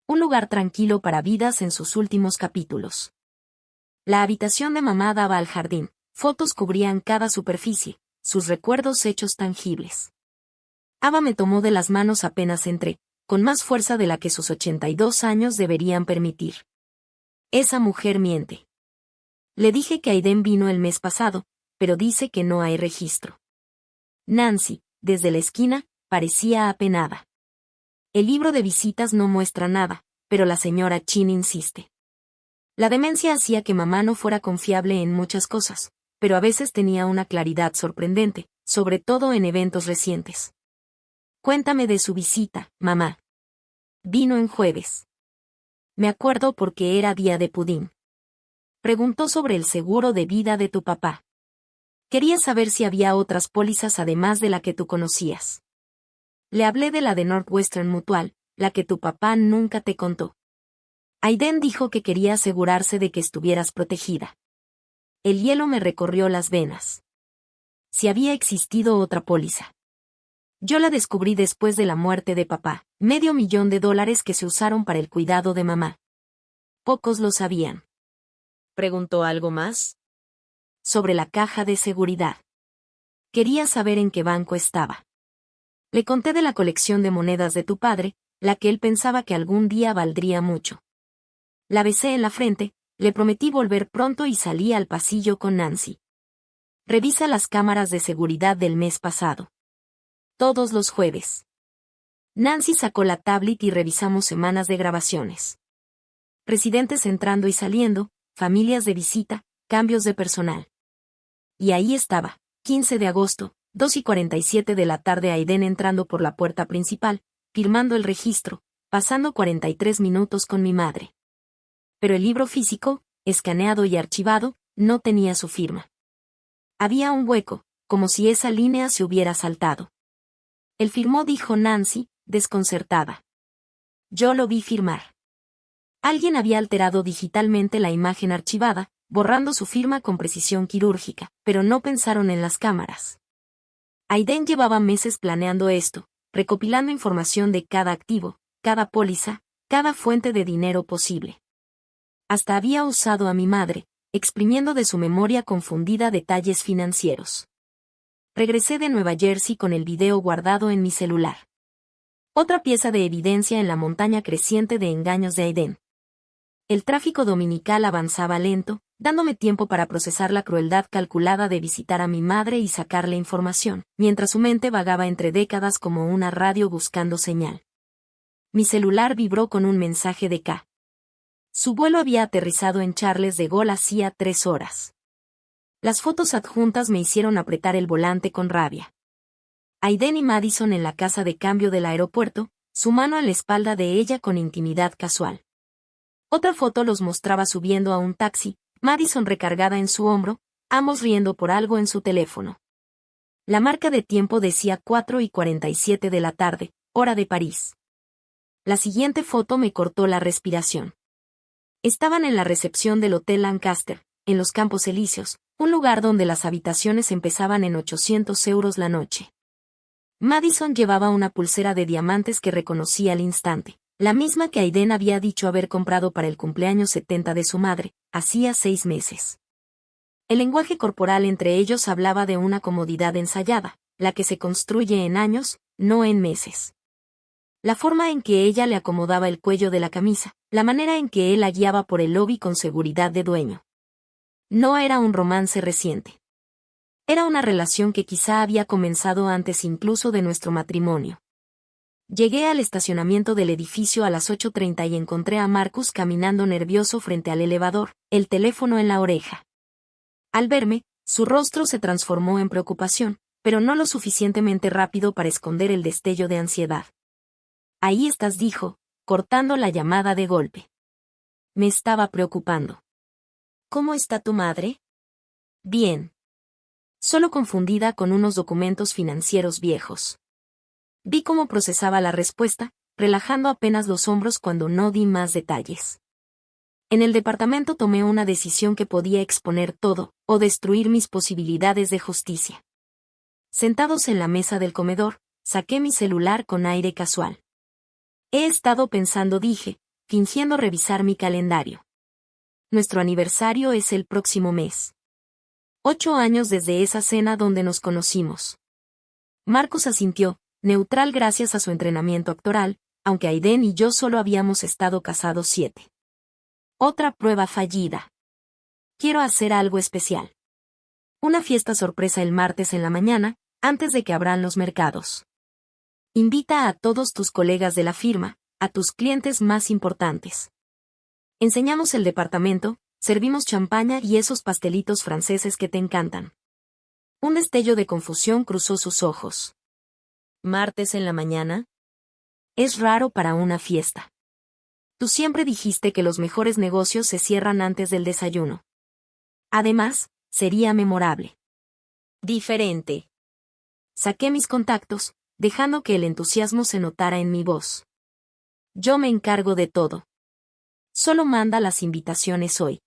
Un lugar tranquilo para vidas en sus últimos capítulos. La habitación de mamá daba al jardín, fotos cubrían cada superficie, sus recuerdos hechos tangibles. Ava me tomó de las manos apenas entré, con más fuerza de la que sus 82 años deberían permitir. Esa mujer miente. Le dije que Aiden vino el mes pasado, pero dice que no hay registro. Nancy, desde la esquina, parecía apenada. El libro de visitas no muestra nada, pero la señora Chin insiste. La demencia hacía que mamá no fuera confiable en muchas cosas, pero a veces tenía una claridad sorprendente, sobre todo en eventos recientes. Cuéntame de su visita, mamá. Vino en jueves. Me acuerdo porque era día de pudín. Preguntó sobre el seguro de vida de tu papá. Quería saber si había otras pólizas además de la que tú conocías. Le hablé de la de Northwestern Mutual, la que tu papá nunca te contó. Aiden dijo que quería asegurarse de que estuvieras protegida. El hielo me recorrió las venas. Si había existido otra póliza. Yo la descubrí después de la muerte de papá, $500,000 que se usaron para el cuidado de mamá. Pocos lo sabían. ¿Preguntó algo más? Sobre la caja de seguridad. Quería saber en qué banco estaba. Le conté de la colección de monedas de tu padre, la que él pensaba que algún día valdría mucho. La besé en la frente, Le prometí volver pronto y salí al pasillo con Nancy. Revisa las cámaras de seguridad del mes pasado. Todos los jueves. Nancy sacó la tablet y revisamos semanas de grabaciones. Residentes entrando y saliendo, familias de visita, cambios de personal. Y ahí estaba, 15 de agosto, 2:47 de la tarde, Aiden entrando por la puerta principal, firmando el registro, pasando 43 minutos con mi madre. Pero el libro físico, escaneado y archivado, no tenía su firma. Había un hueco, como si esa línea se hubiera saltado. Él firmó, dijo Nancy, desconcertada. Yo lo vi firmar. Alguien había alterado digitalmente la imagen archivada, borrando su firma con precisión quirúrgica, pero no pensaron en las cámaras. Aiden llevaba meses planeando esto, recopilando información de cada activo, cada póliza, cada fuente de dinero posible. Hasta había usado a mi madre, exprimiendo de su memoria confundida detalles financieros. Regresé de Nueva Jersey con el video guardado en mi celular. Otra pieza de evidencia en la montaña creciente de engaños de Aiden. El tráfico dominical avanzaba lento, dándome tiempo para procesar la crueldad calculada de visitar a mi madre y sacarle información, mientras su mente vagaba entre décadas como una radio buscando señal. Mi celular vibró con un mensaje de K. Su vuelo había aterrizado en Charles de Gaulle hacía 3 horas. Las fotos adjuntas me hicieron apretar el volante con rabia. Aiden y Madison en la casa de cambio del aeropuerto, su mano a la espalda de ella con intimidad casual. Otra foto los mostraba subiendo a un taxi, Madison recargada en su hombro, ambos riendo por algo en su teléfono. La marca de tiempo decía 4:47 de la tarde, hora de París. La siguiente foto me cortó la respiración. Estaban en la recepción del Hotel Lancaster, en los Campos Elíseos, un lugar donde las habitaciones empezaban en 800 euros la noche. Madison llevaba una pulsera de diamantes que reconocí al instante, la misma que Aiden había dicho haber comprado para el cumpleaños 70 de su madre, hacía 6 meses. El lenguaje corporal entre ellos hablaba de una comodidad ensayada, la que se construye en años, no en meses. La forma en que ella le acomodaba el cuello de la camisa, la manera en que él la guiaba por el lobby con seguridad de dueño. No era un romance reciente. Era una relación que quizá había comenzado antes incluso de nuestro matrimonio. Llegué al estacionamiento del edificio a las 8:30 y encontré a Marcus caminando nervioso frente al elevador, el teléfono en la oreja. Al verme, su rostro se transformó en preocupación, pero no lo suficientemente rápido para esconder el destello de ansiedad. Ahí estás, dijo, cortando la llamada de golpe. Me estaba preocupando. ¿Cómo está tu madre? Bien. Solo confundida con unos documentos financieros viejos. Vi cómo procesaba la respuesta, relajando apenas los hombros cuando no di más detalles. En el departamento tomé una decisión que podía exponer todo, o destruir mis posibilidades de justicia. Sentados en la mesa del comedor, saqué mi celular con aire casual. He estado pensando, dije, fingiendo revisar mi calendario. Nuestro aniversario es el próximo mes. 8 años desde esa cena donde nos conocimos. Marcus asintió, neutral gracias a su entrenamiento actoral, aunque Aiden y yo solo habíamos estado casados 7. Otra prueba fallida. Quiero hacer algo especial. Una fiesta sorpresa el martes en la mañana, antes de que abran los mercados. Invita a todos tus colegas de la firma, a tus clientes más importantes. Enseñamos el departamento, servimos champaña y esos pastelitos franceses que te encantan. Un destello de confusión cruzó sus ojos. ¿Martes en la mañana? Es raro para una fiesta. Tú siempre dijiste que los mejores negocios se cierran antes del desayuno. Además, sería memorable. Diferente. Saqué mis contactos, dejando que el entusiasmo se notara en mi voz. Yo me encargo de todo. Solo manda las invitaciones hoy.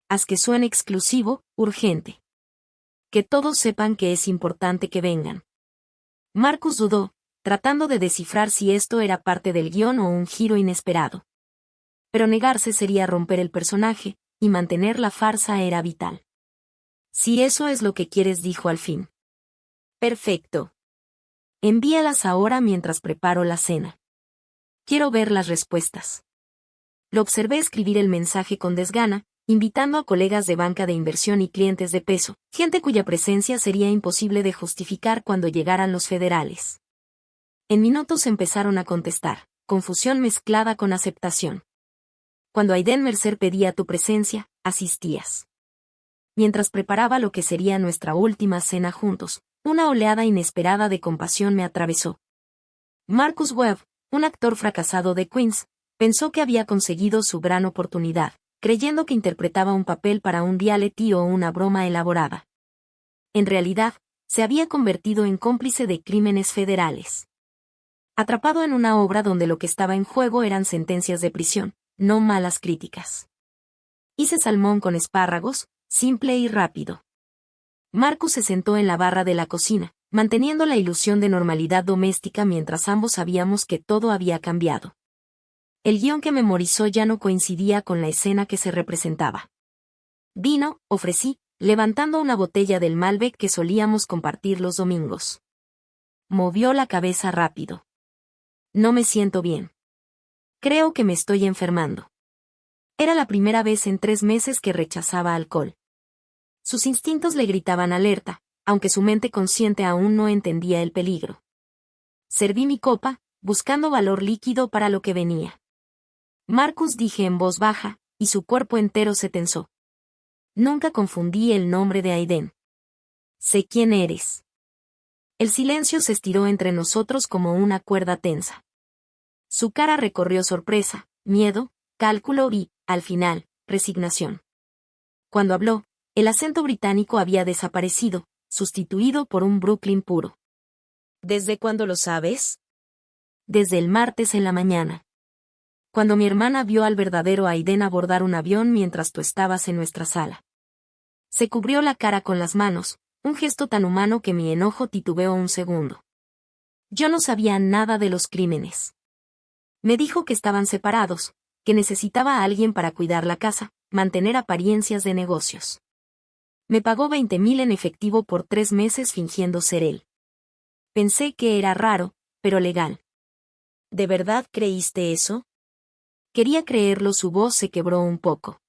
Haz que suene exclusivo, urgente. Que todos sepan que es importante que vengan. Marcus dudó, tratando de descifrar si esto era parte del guión o un giro inesperado. Pero negarse sería romper el personaje, y mantener la farsa era vital. Si eso es lo que quieres, dijo al fin. Perfecto. Envíalas ahora mientras preparo la cena. Quiero ver las respuestas. Lo observé escribir el mensaje con desgana, invitando a colegas de banca de inversión y clientes de peso, gente cuya presencia sería imposible de justificar cuando llegaran los federales. En minutos empezaron a contestar, confusión mezclada con aceptación. Cuando Aiden Mercer pedía tu presencia, asistías. Mientras preparaba lo que sería nuestra última cena juntos, una oleada inesperada de compasión me atravesó. Marcus Webb, un actor fracasado de Queens, pensó que había conseguido su gran oportunidad, creyendo que interpretaba un papel para un reality o una broma elaborada. En realidad, se había convertido en cómplice de crímenes federales. Atrapado en una obra donde lo que estaba en juego eran sentencias de prisión, no malas críticas. Hice salmón con espárragos, simple y rápido. Marcus se sentó en la barra de la cocina, manteniendo la ilusión de normalidad doméstica mientras ambos sabíamos que todo había cambiado. El guión que memorizó ya no coincidía con la escena que se representaba. Vino, ofrecí, levantando una botella del Malbec que solíamos compartir los domingos. Movió la cabeza rápido. No me siento bien. Creo que me estoy enfermando. Era la primera vez en 3 meses que rechazaba alcohol. Sus instintos le gritaban alerta, aunque su mente consciente aún no entendía el peligro. Serví mi copa, buscando valor líquido para lo que venía. Marcus, dije en voz baja, y su cuerpo entero se tensó. Nunca confundí el nombre de Aiden. Sé quién eres. El silencio se estiró entre nosotros como una cuerda tensa. Su cara recorrió sorpresa, miedo, cálculo y, al final, resignación. Cuando habló, el acento británico había desaparecido, sustituido por un Brooklyn puro. ¿Desde cuándo lo sabes? Desde el martes en la mañana. Cuando mi hermana vio al verdadero Aiden abordar un avión mientras tú estabas en nuestra sala. Se cubrió la cara con las manos, un gesto tan humano que mi enojo titubeó un segundo. Yo no sabía nada de los crímenes. Me dijo que estaban separados, que necesitaba a alguien para cuidar la casa, mantener apariencias de negocios. Me pagó 20,000 en efectivo por 3 meses fingiendo ser él. Pensé que era raro, pero legal. ¿De verdad creíste eso? Quería creerlo, su voz se quebró un poco.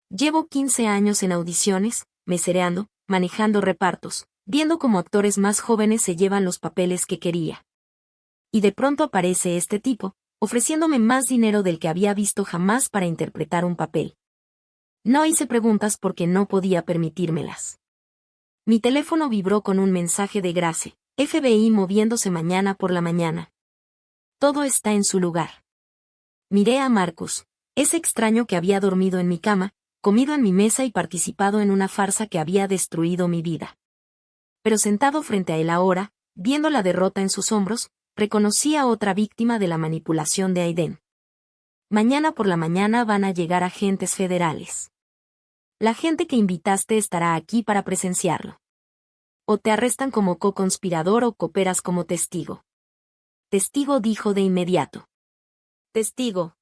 Llevo 15 años en audiciones, mesereando, manejando repartos, viendo cómo actores más jóvenes se llevan los papeles que quería. Y de pronto aparece este tipo, ofreciéndome más dinero del que había visto jamás para interpretar un papel. No hice preguntas porque no podía permitírmelas. Mi teléfono vibró con un mensaje de Grace, FBI moviéndose mañana por la mañana. Todo está en su lugar. Miré a Marcus, ese extraño que había dormido en mi cama, comido en mi mesa y participado en una farsa que había destruido mi vida. Pero sentado frente a él ahora, viendo la derrota en sus hombros, reconocí a otra víctima de la manipulación de Aiden. Mañana por la mañana van a llegar agentes federales. La gente que invitaste estará aquí para presenciarlo. O te arrestan como co-conspirador o cooperas como testigo. Testigo, dijo de inmediato. Testigo.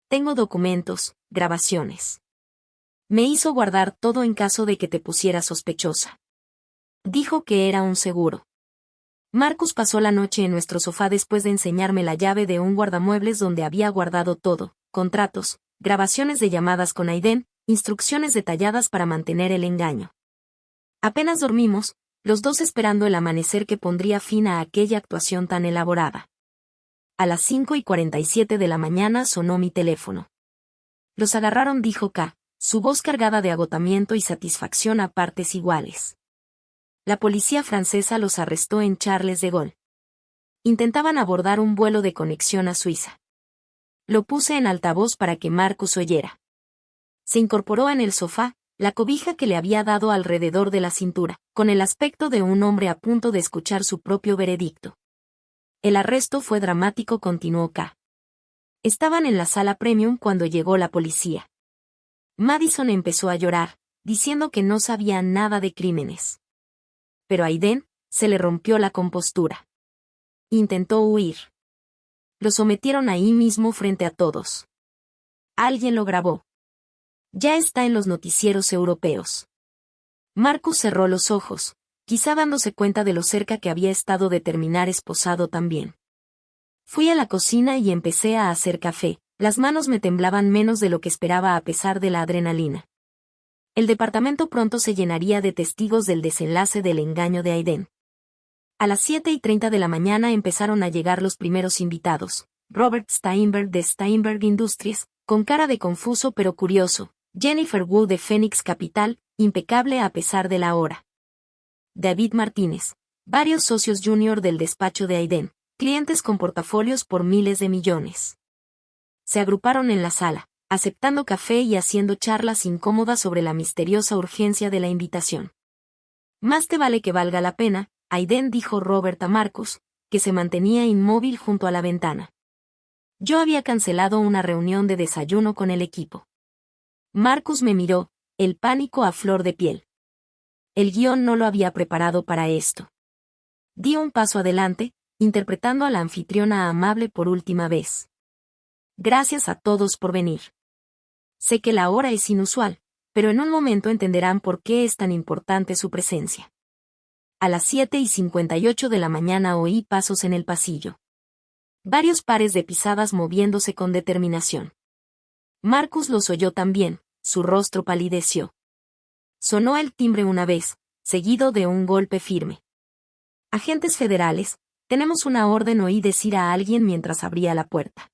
Tengo documentos, grabaciones. Me hizo guardar todo en caso de que te pusieras sospechosa. Dijo que era un seguro. Marcus pasó la noche en nuestro sofá después de enseñarme la llave de un guardamuebles donde había guardado todo, contratos, grabaciones de llamadas con Aiden, instrucciones detalladas para mantener el engaño. Apenas dormimos, los dos esperando el amanecer que pondría fin a aquella actuación tan elaborada. A las 5:47 de la mañana sonó mi teléfono. Los agarraron, dijo K, su voz cargada de agotamiento y satisfacción a partes iguales. La policía francesa los arrestó en Charles de Gaulle. Intentaban abordar un vuelo de conexión a Suiza. Lo puse en altavoz para que Marcus oyera. Se incorporó en el sofá, la cobija que le había dado alrededor de la cintura, con el aspecto de un hombre a punto de escuchar su propio veredicto. El arresto fue dramático, continuó K. Estaban en la sala premium cuando llegó la policía. Madison empezó a llorar, diciendo que no sabía nada de crímenes. Pero a Aiden se le rompió la compostura. Intentó huir. Lo sometieron ahí mismo frente a todos. Alguien lo grabó. Ya está en los noticieros europeos. Marcus cerró los ojos, quizá dándose cuenta de lo cerca que había estado de terminar esposado también. Fui a la cocina y empecé a hacer café, Las manos me temblaban menos de lo que esperaba a pesar de la adrenalina. El departamento pronto se llenaría de testigos del desenlace del engaño de Aiden. A las 7:30 de la mañana empezaron a llegar los primeros invitados. Robert Steinberg de Steinberg Industries, con cara de confuso pero curioso. Jennifer Wu de Phoenix Capital, impecable a pesar de la hora. David Martínez. Varios socios junior del despacho de Aiden, clientes con portafolios por miles de millones. Se agruparon en la sala, aceptando café y haciendo charlas incómodas sobre la misteriosa urgencia de la invitación. Más te vale que valga la pena, Aiden, dijo Robert a Marcus, que se mantenía inmóvil junto a la ventana. Yo había cancelado una reunión de desayuno con el equipo. Marcus me miró, el pánico a flor de piel. El guión no lo había preparado para esto. Di un paso adelante, interpretando a la anfitriona amable por última vez. Gracias a todos por venir. Sé que la hora es inusual, pero en un momento entenderán por qué es tan importante su presencia. A las 7:58 de la mañana oí pasos en el pasillo. Varios pares de pisadas moviéndose con determinación. Marcus los oyó también, su rostro palideció. Sonó el timbre una vez, seguido de un golpe firme. Agentes federales, tenemos una orden, oí decir a alguien mientras abría la puerta.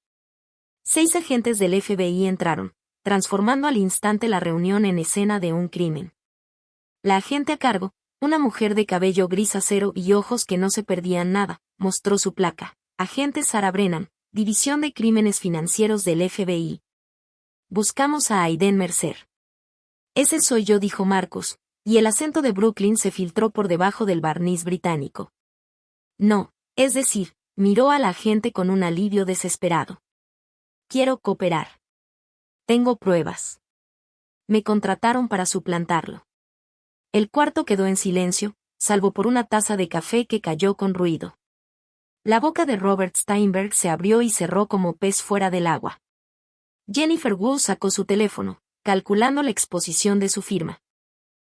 6 agentes del FBI entraron, transformando al instante la reunión en escena de un crimen. La agente a cargo, una mujer de cabello gris acero y ojos que no se perdían nada, mostró su placa. Agente Sarah Brennan, División de Crímenes Financieros del FBI. Buscamos a Aiden Mercer. Ese soy yo, dijo Marcus, y el acento de Brooklyn se filtró por debajo del barniz británico. No, es decir, miró a la agente con un alivio desesperado. Quiero cooperar. Tengo pruebas. Me contrataron para suplantarlo. El cuarto quedó en silencio, salvo por una taza de café que cayó con ruido. La boca de Robert Steinberg se abrió y cerró como pez fuera del agua. Jennifer Wu sacó su teléfono, calculando la exposición de su firma.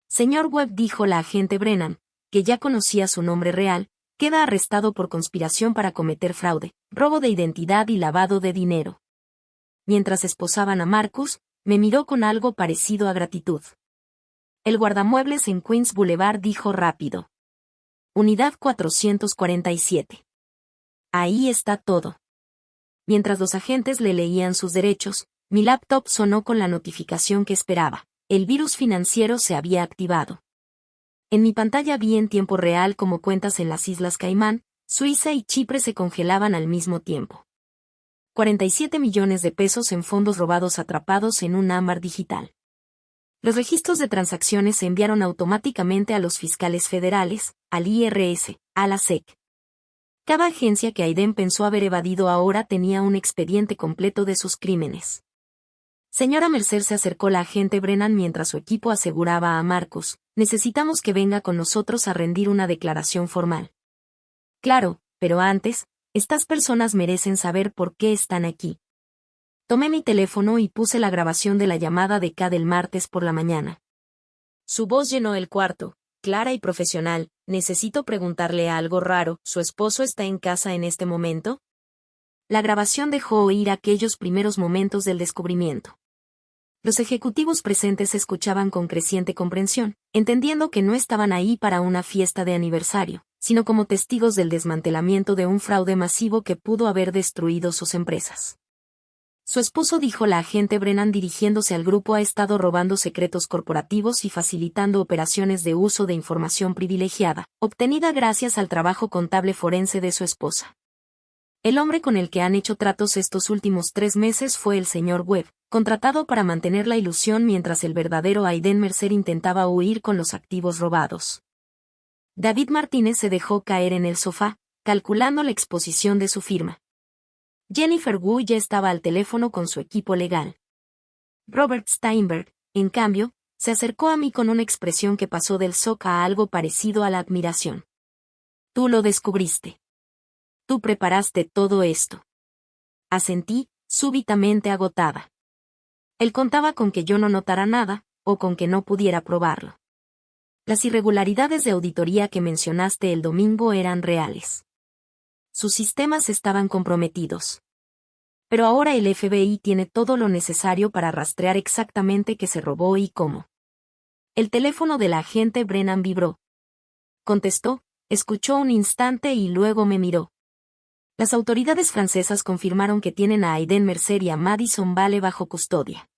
Señor Webb, dijo la agente Brennan, que ya conocía su nombre real, queda arrestado por conspiración para cometer fraude, robo de identidad y lavado de dinero. Mientras esposaban a Marcus, me miró con algo parecido a gratitud. El guardamuebles en Queens Boulevard, dijo rápido. Unidad 447. Ahí está todo. Mientras los agentes le leían sus derechos, mi laptop sonó con la notificación que esperaba. El virus financiero se había activado. En mi pantalla vi en tiempo real cómo cuentas en las Islas Caimán, Suiza y Chipre se congelaban al mismo tiempo. 47 millones de pesos en fondos robados atrapados en un ámbar digital. Los registros de transacciones se enviaron automáticamente a los fiscales federales, al IRS, a la SEC. Cada agencia que Aiden pensó haber evadido ahora tenía un expediente completo de sus crímenes. Señora Mercer, se acercó la agente Brennan mientras su equipo aseguraba a Marcus, necesitamos que venga con nosotros a rendir una declaración formal. Claro, pero antes, estas personas merecen saber por qué están aquí. Tomé mi teléfono y puse la grabación de la llamada de K del martes por la mañana. Su voz llenó el cuarto, clara y profesional. Necesito preguntarle algo raro. ¿Su esposo está en casa en este momento? La grabación dejó oír aquellos primeros momentos del descubrimiento. Los ejecutivos presentes escuchaban con creciente comprensión, entendiendo que no estaban ahí para una fiesta de aniversario, sino como testigos del desmantelamiento de un fraude masivo que pudo haber destruido sus empresas. Su esposo, dijo la agente Brennan dirigiéndose al grupo, ha estado robando secretos corporativos y facilitando operaciones de uso de información privilegiada, obtenida gracias al trabajo contable forense de su esposa. El hombre con el que han hecho tratos estos últimos 3 meses fue el señor Webb, contratado para mantener la ilusión mientras el verdadero Aiden Mercer intentaba huir con los activos robados. David Martínez se dejó caer en el sofá, calculando la exposición de su firma. Jennifer Wu ya estaba al teléfono con su equipo legal. Robert Steinberg, en cambio, se acercó a mí con una expresión que pasó del shock a algo parecido a la admiración. Tú lo descubriste. Tú preparaste todo esto. Asentí, súbitamente agotada. Él contaba con que yo no notara nada, o con que no pudiera probarlo. Las irregularidades de auditoría que mencionaste el domingo eran reales. Sus sistemas estaban comprometidos. Pero ahora el FBI tiene todo lo necesario para rastrear exactamente qué se robó y cómo. El teléfono del agente Brennan vibró. Contestó, escuchó un instante y luego me miró. Las autoridades francesas confirmaron que tienen a Aiden Mercer y a Madison Vale bajo custodia.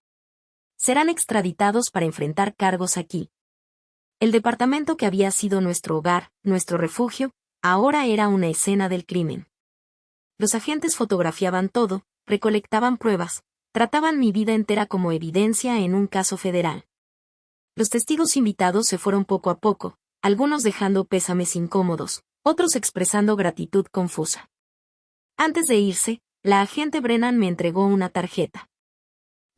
Serán extraditados para enfrentar cargos aquí. El departamento que había sido nuestro hogar, nuestro refugio, ahora era una escena del crimen. Los agentes fotografiaban todo, recolectaban pruebas, trataban mi vida entera como evidencia en un caso federal. Los testigos invitados se fueron poco a poco, algunos dejando pésames incómodos, otros expresando gratitud confusa. Antes de irse, la agente Brennan me entregó una tarjeta.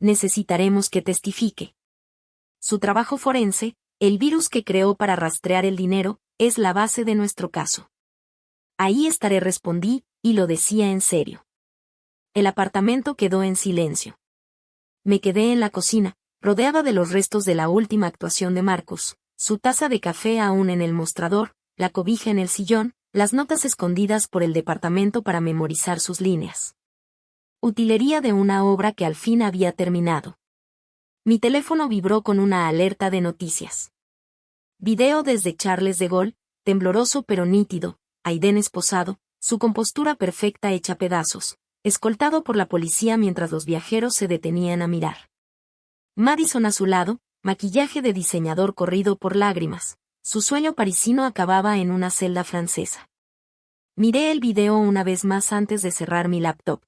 Necesitaremos que testifique. Su trabajo forense, el virus que creó para rastrear el dinero, es la base de nuestro caso. Ahí estaré, respondí, y lo decía en serio. El apartamento quedó en silencio. Me quedé en la cocina, rodeada de los restos de la última actuación de Marcus, su taza de café aún en el mostrador, la cobija en el sillón, las notas escondidas por el departamento para memorizar sus líneas. Utilería de una obra que al fin había terminado. Mi teléfono vibró con una alerta de noticias. Video desde Charles de Gaulle, tembloroso pero nítido, Aiden esposado, su compostura perfecta hecha pedazos, escoltado por la policía mientras los viajeros se detenían a mirar. Madison a su lado, maquillaje de diseñador corrido por lágrimas. Su sueño parisino acababa en una celda francesa. Miré el video una vez más antes de cerrar mi laptop.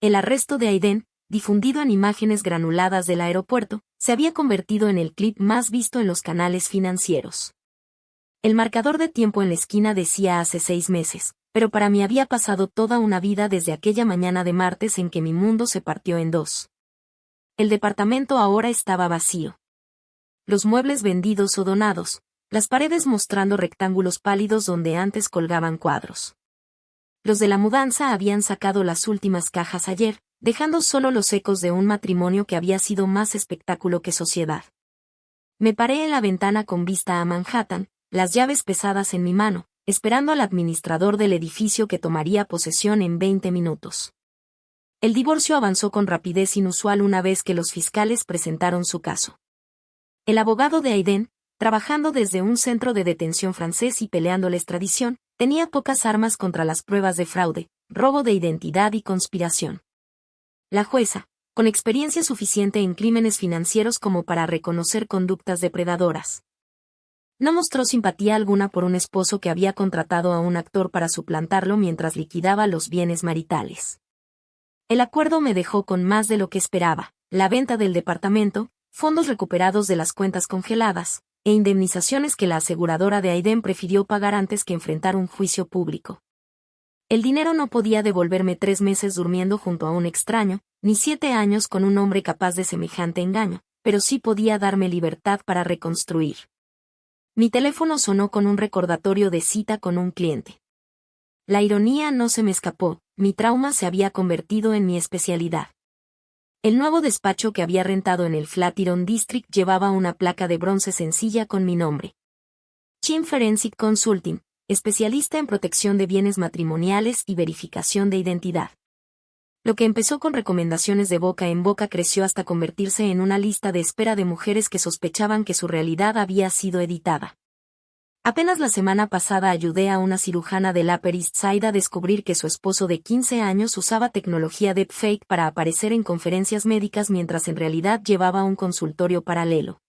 El arresto de Aiden, difundido en imágenes granuladas del aeropuerto, se había convertido en el clip más visto en los canales financieros. El marcador de tiempo en la esquina decía hace 6 meses, pero para mí había pasado toda una vida desde aquella mañana de martes en que mi mundo se partió en dos. El departamento ahora estaba vacío. Los muebles vendidos o donados, las paredes mostrando rectángulos pálidos donde antes colgaban cuadros. Los de la mudanza habían sacado las últimas cajas ayer, dejando solo los ecos de un matrimonio que había sido más espectáculo que sociedad. Me paré en la ventana con vista a Manhattan, las llaves pesadas en mi mano, esperando al administrador del edificio que tomaría posesión en 20 minutos. El divorcio avanzó con rapidez inusual una vez que los fiscales presentaron su caso. El abogado de Aiden, trabajando desde un centro de detención francés y peleando la extradición, tenía pocas armas contra las pruebas de fraude, robo de identidad y conspiración. La jueza, con experiencia suficiente en crímenes financieros como para reconocer conductas depredadoras, no mostró simpatía alguna por un esposo que había contratado a un actor para suplantarlo mientras liquidaba los bienes maritales. El acuerdo me dejó con más de lo que esperaba, la venta del departamento, fondos recuperados de las cuentas congeladas, e indemnizaciones que la aseguradora de Aiden prefirió pagar antes que enfrentar un juicio público. El dinero no podía devolverme 3 meses durmiendo junto a un extraño, ni 7 años con un hombre capaz de semejante engaño, pero sí podía darme libertad para reconstruir. Mi teléfono sonó con un recordatorio de cita con un cliente. La ironía no se me escapó, mi trauma se había convertido en mi especialidad. El nuevo despacho que había rentado en el Flatiron District llevaba una placa de bronce sencilla con mi nombre. Chin Forensic Consulting, especialista en protección de bienes matrimoniales y verificación de identidad. Lo que empezó con recomendaciones de boca en boca creció hasta convertirse en una lista de espera de mujeres que sospechaban que su realidad había sido editada. Apenas la semana pasada ayudé a una cirujana del Upper East Side a descubrir que su esposo de 15 años usaba tecnología deepfake para aparecer en conferencias médicas mientras en realidad llevaba un consultorio paralelo.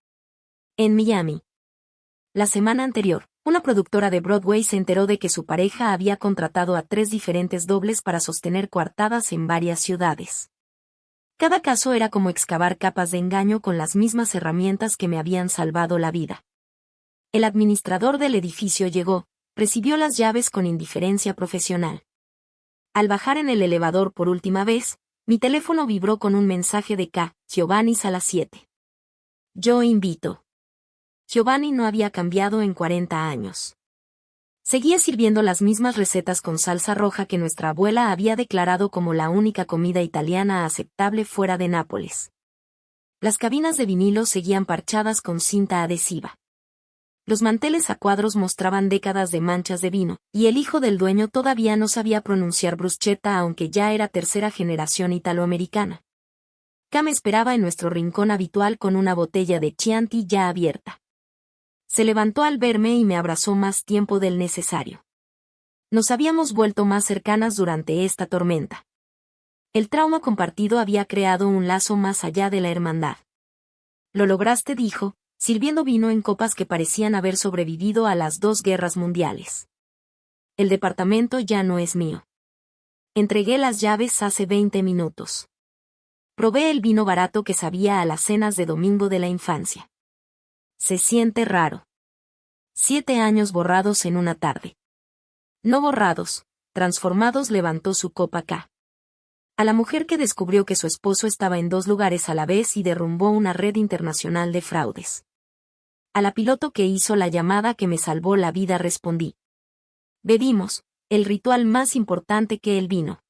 En Miami. La semana anterior, una productora de Broadway se enteró de que su pareja había contratado a 3 diferentes dobles para sostener coartadas en varias ciudades. Cada caso era como excavar capas de engaño con las mismas herramientas que me habían salvado la vida. El administrador del edificio llegó, recibió las llaves con indiferencia profesional. Al bajar en el elevador por última vez, mi teléfono vibró con un mensaje de Giovanni a las 7. Yo invito. Giovanni no había cambiado en 40 años. Seguía sirviendo las mismas recetas con salsa roja que nuestra abuela había declarado como la única comida italiana aceptable fuera de Nápoles. Las cabinas de vinilo seguían parchadas con cinta adhesiva. Los manteles a cuadros mostraban décadas de manchas de vino, y el hijo del dueño todavía no sabía pronunciar bruschetta aunque ya era tercera generación italoamericana. K me esperaba en nuestro rincón habitual con una botella de Chianti ya abierta. Se levantó al verme y me abrazó más tiempo del necesario. Nos habíamos vuelto más cercanas durante esta tormenta. El trauma compartido había creado un lazo más allá de la hermandad. Lo lograste, dijo, sirviendo vino en copas que parecían haber sobrevivido a las 2 guerras mundiales. El departamento ya no es mío. Entregué las llaves hace 20 minutos. Probé el vino barato que sabía a las cenas de domingo de la infancia. Se siente raro. 7 años borrados en una tarde. No borrados, transformados. Levantó su copa K. A la mujer que descubrió que su esposo estaba en 2 lugares a la vez y derrumbó una red internacional de fraudes. A la piloto que hizo la llamada que me salvó la vida respondí. Bebimos, el ritual más importante que el vino.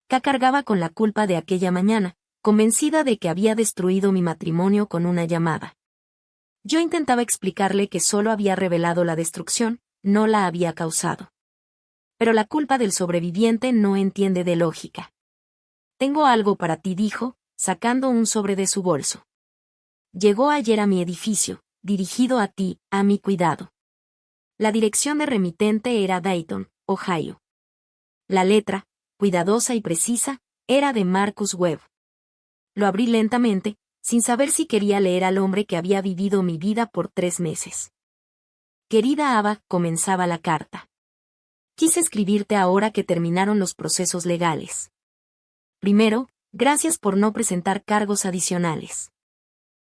K cargaba con la culpa de aquella mañana, convencida de que había destruido mi matrimonio con una llamada. Yo intentaba explicarle que solo había revelado la destrucción, no la había causado. Pero la culpa del sobreviviente no entiende de lógica. Tengo algo para ti, dijo, sacando un sobre de su bolso. Llegó ayer a mi edificio, dirigido a ti, a mi cuidado. La dirección de remitente era Dayton, Ohio. La letra, cuidadosa y precisa, era de Marcus Webb. Lo abrí lentamente, sin saber si quería leer al hombre que había vivido mi vida por 3 meses. Querida Ava, comenzaba la carta. Quise escribirte ahora que terminaron los procesos legales. Primero, gracias por no presentar cargos adicionales.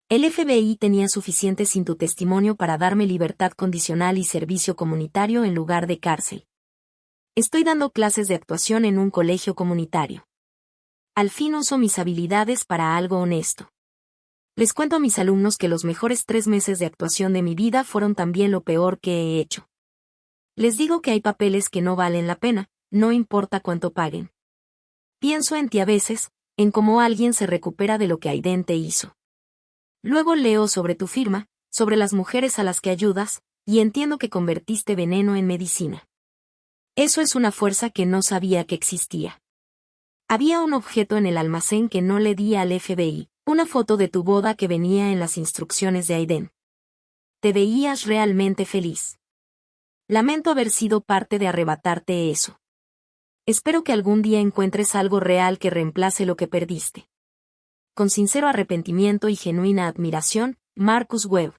El FBI tenía suficiente sin tu testimonio para darme libertad condicional y servicio comunitario en lugar de cárcel. Estoy dando clases de actuación en un colegio comunitario. Al fin uso mis habilidades para algo honesto. Les cuento a mis alumnos que los mejores 3 meses de actuación de mi vida fueron también lo peor que he hecho. Les digo que hay papeles que no valen la pena, no importa cuánto paguen. Pienso en ti a veces, en cómo alguien se recupera de lo que Aiden te hizo. Luego leo sobre tu firma, sobre las mujeres a las que ayudas, y entiendo que convertiste veneno en medicina. Eso es una fuerza que no sabía que existía. Había un objeto en el almacén que no le di al FBI, una foto de tu boda que venía en las instrucciones de Aiden. Te veías realmente feliz. Lamento haber sido parte de arrebatarte eso. Espero que algún día encuentres algo real que reemplace lo que perdiste. Con sincero arrepentimiento y genuina admiración, Marcus Webb.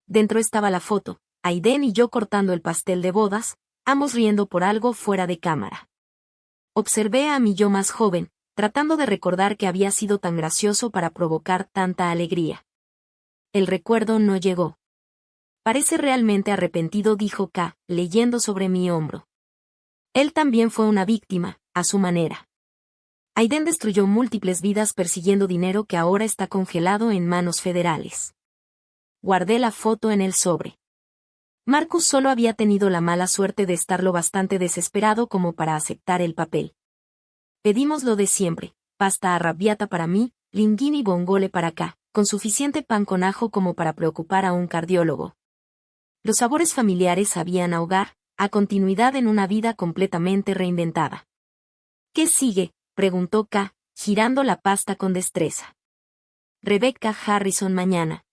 Dentro estaba la foto, Aiden y yo cortando el pastel de bodas, ambos riendo por algo fuera de cámara. Observé a mi yo más joven, tratando de recordar que había sido tan gracioso para provocar tanta alegría. El recuerdo no llegó. Parece realmente arrepentido, dijo K, leyendo sobre mi hombro. Él también fue una víctima, a su manera. Aiden destruyó múltiples vidas persiguiendo dinero que ahora está congelado en manos federales. Guardé la foto en el sobre. Marcus solo había tenido la mala suerte de estar lo bastante desesperado como para aceptar el papel. Pedimos lo de siempre, pasta arrabbiata para mí, linguini bongole para K, con suficiente pan con ajo como para preocupar a un cardiólogo. Los sabores familiares sabían a hogar, a continuidad en una vida completamente reinventada. ¿Qué sigue?, preguntó K, girando la pasta con destreza. Rebecca Harrison mañana.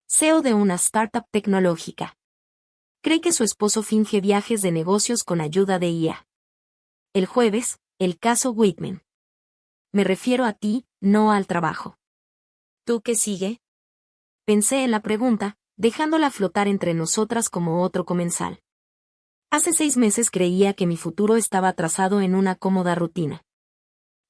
CEO de una startup tecnológica. Cree que su esposo finge viajes de negocios con ayuda de IA. El jueves, el caso Whitman. Me refiero a ti, no al trabajo. ¿Tú qué sigue? Pensé en la pregunta, dejándola flotar entre nosotras como otro comensal. Hace 6 meses creía que mi futuro estaba trazado en una cómoda rutina.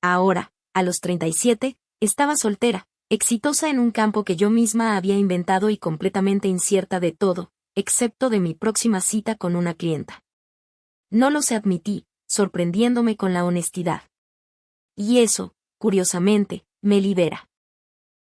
Ahora, a los 37, estaba soltera, exitosa en un campo que yo misma había inventado y completamente incierta de todo, excepto de mi próxima cita con una clienta. No lo sé, admití, sorprendiéndome con la honestidad. Y eso, curiosamente, me libera.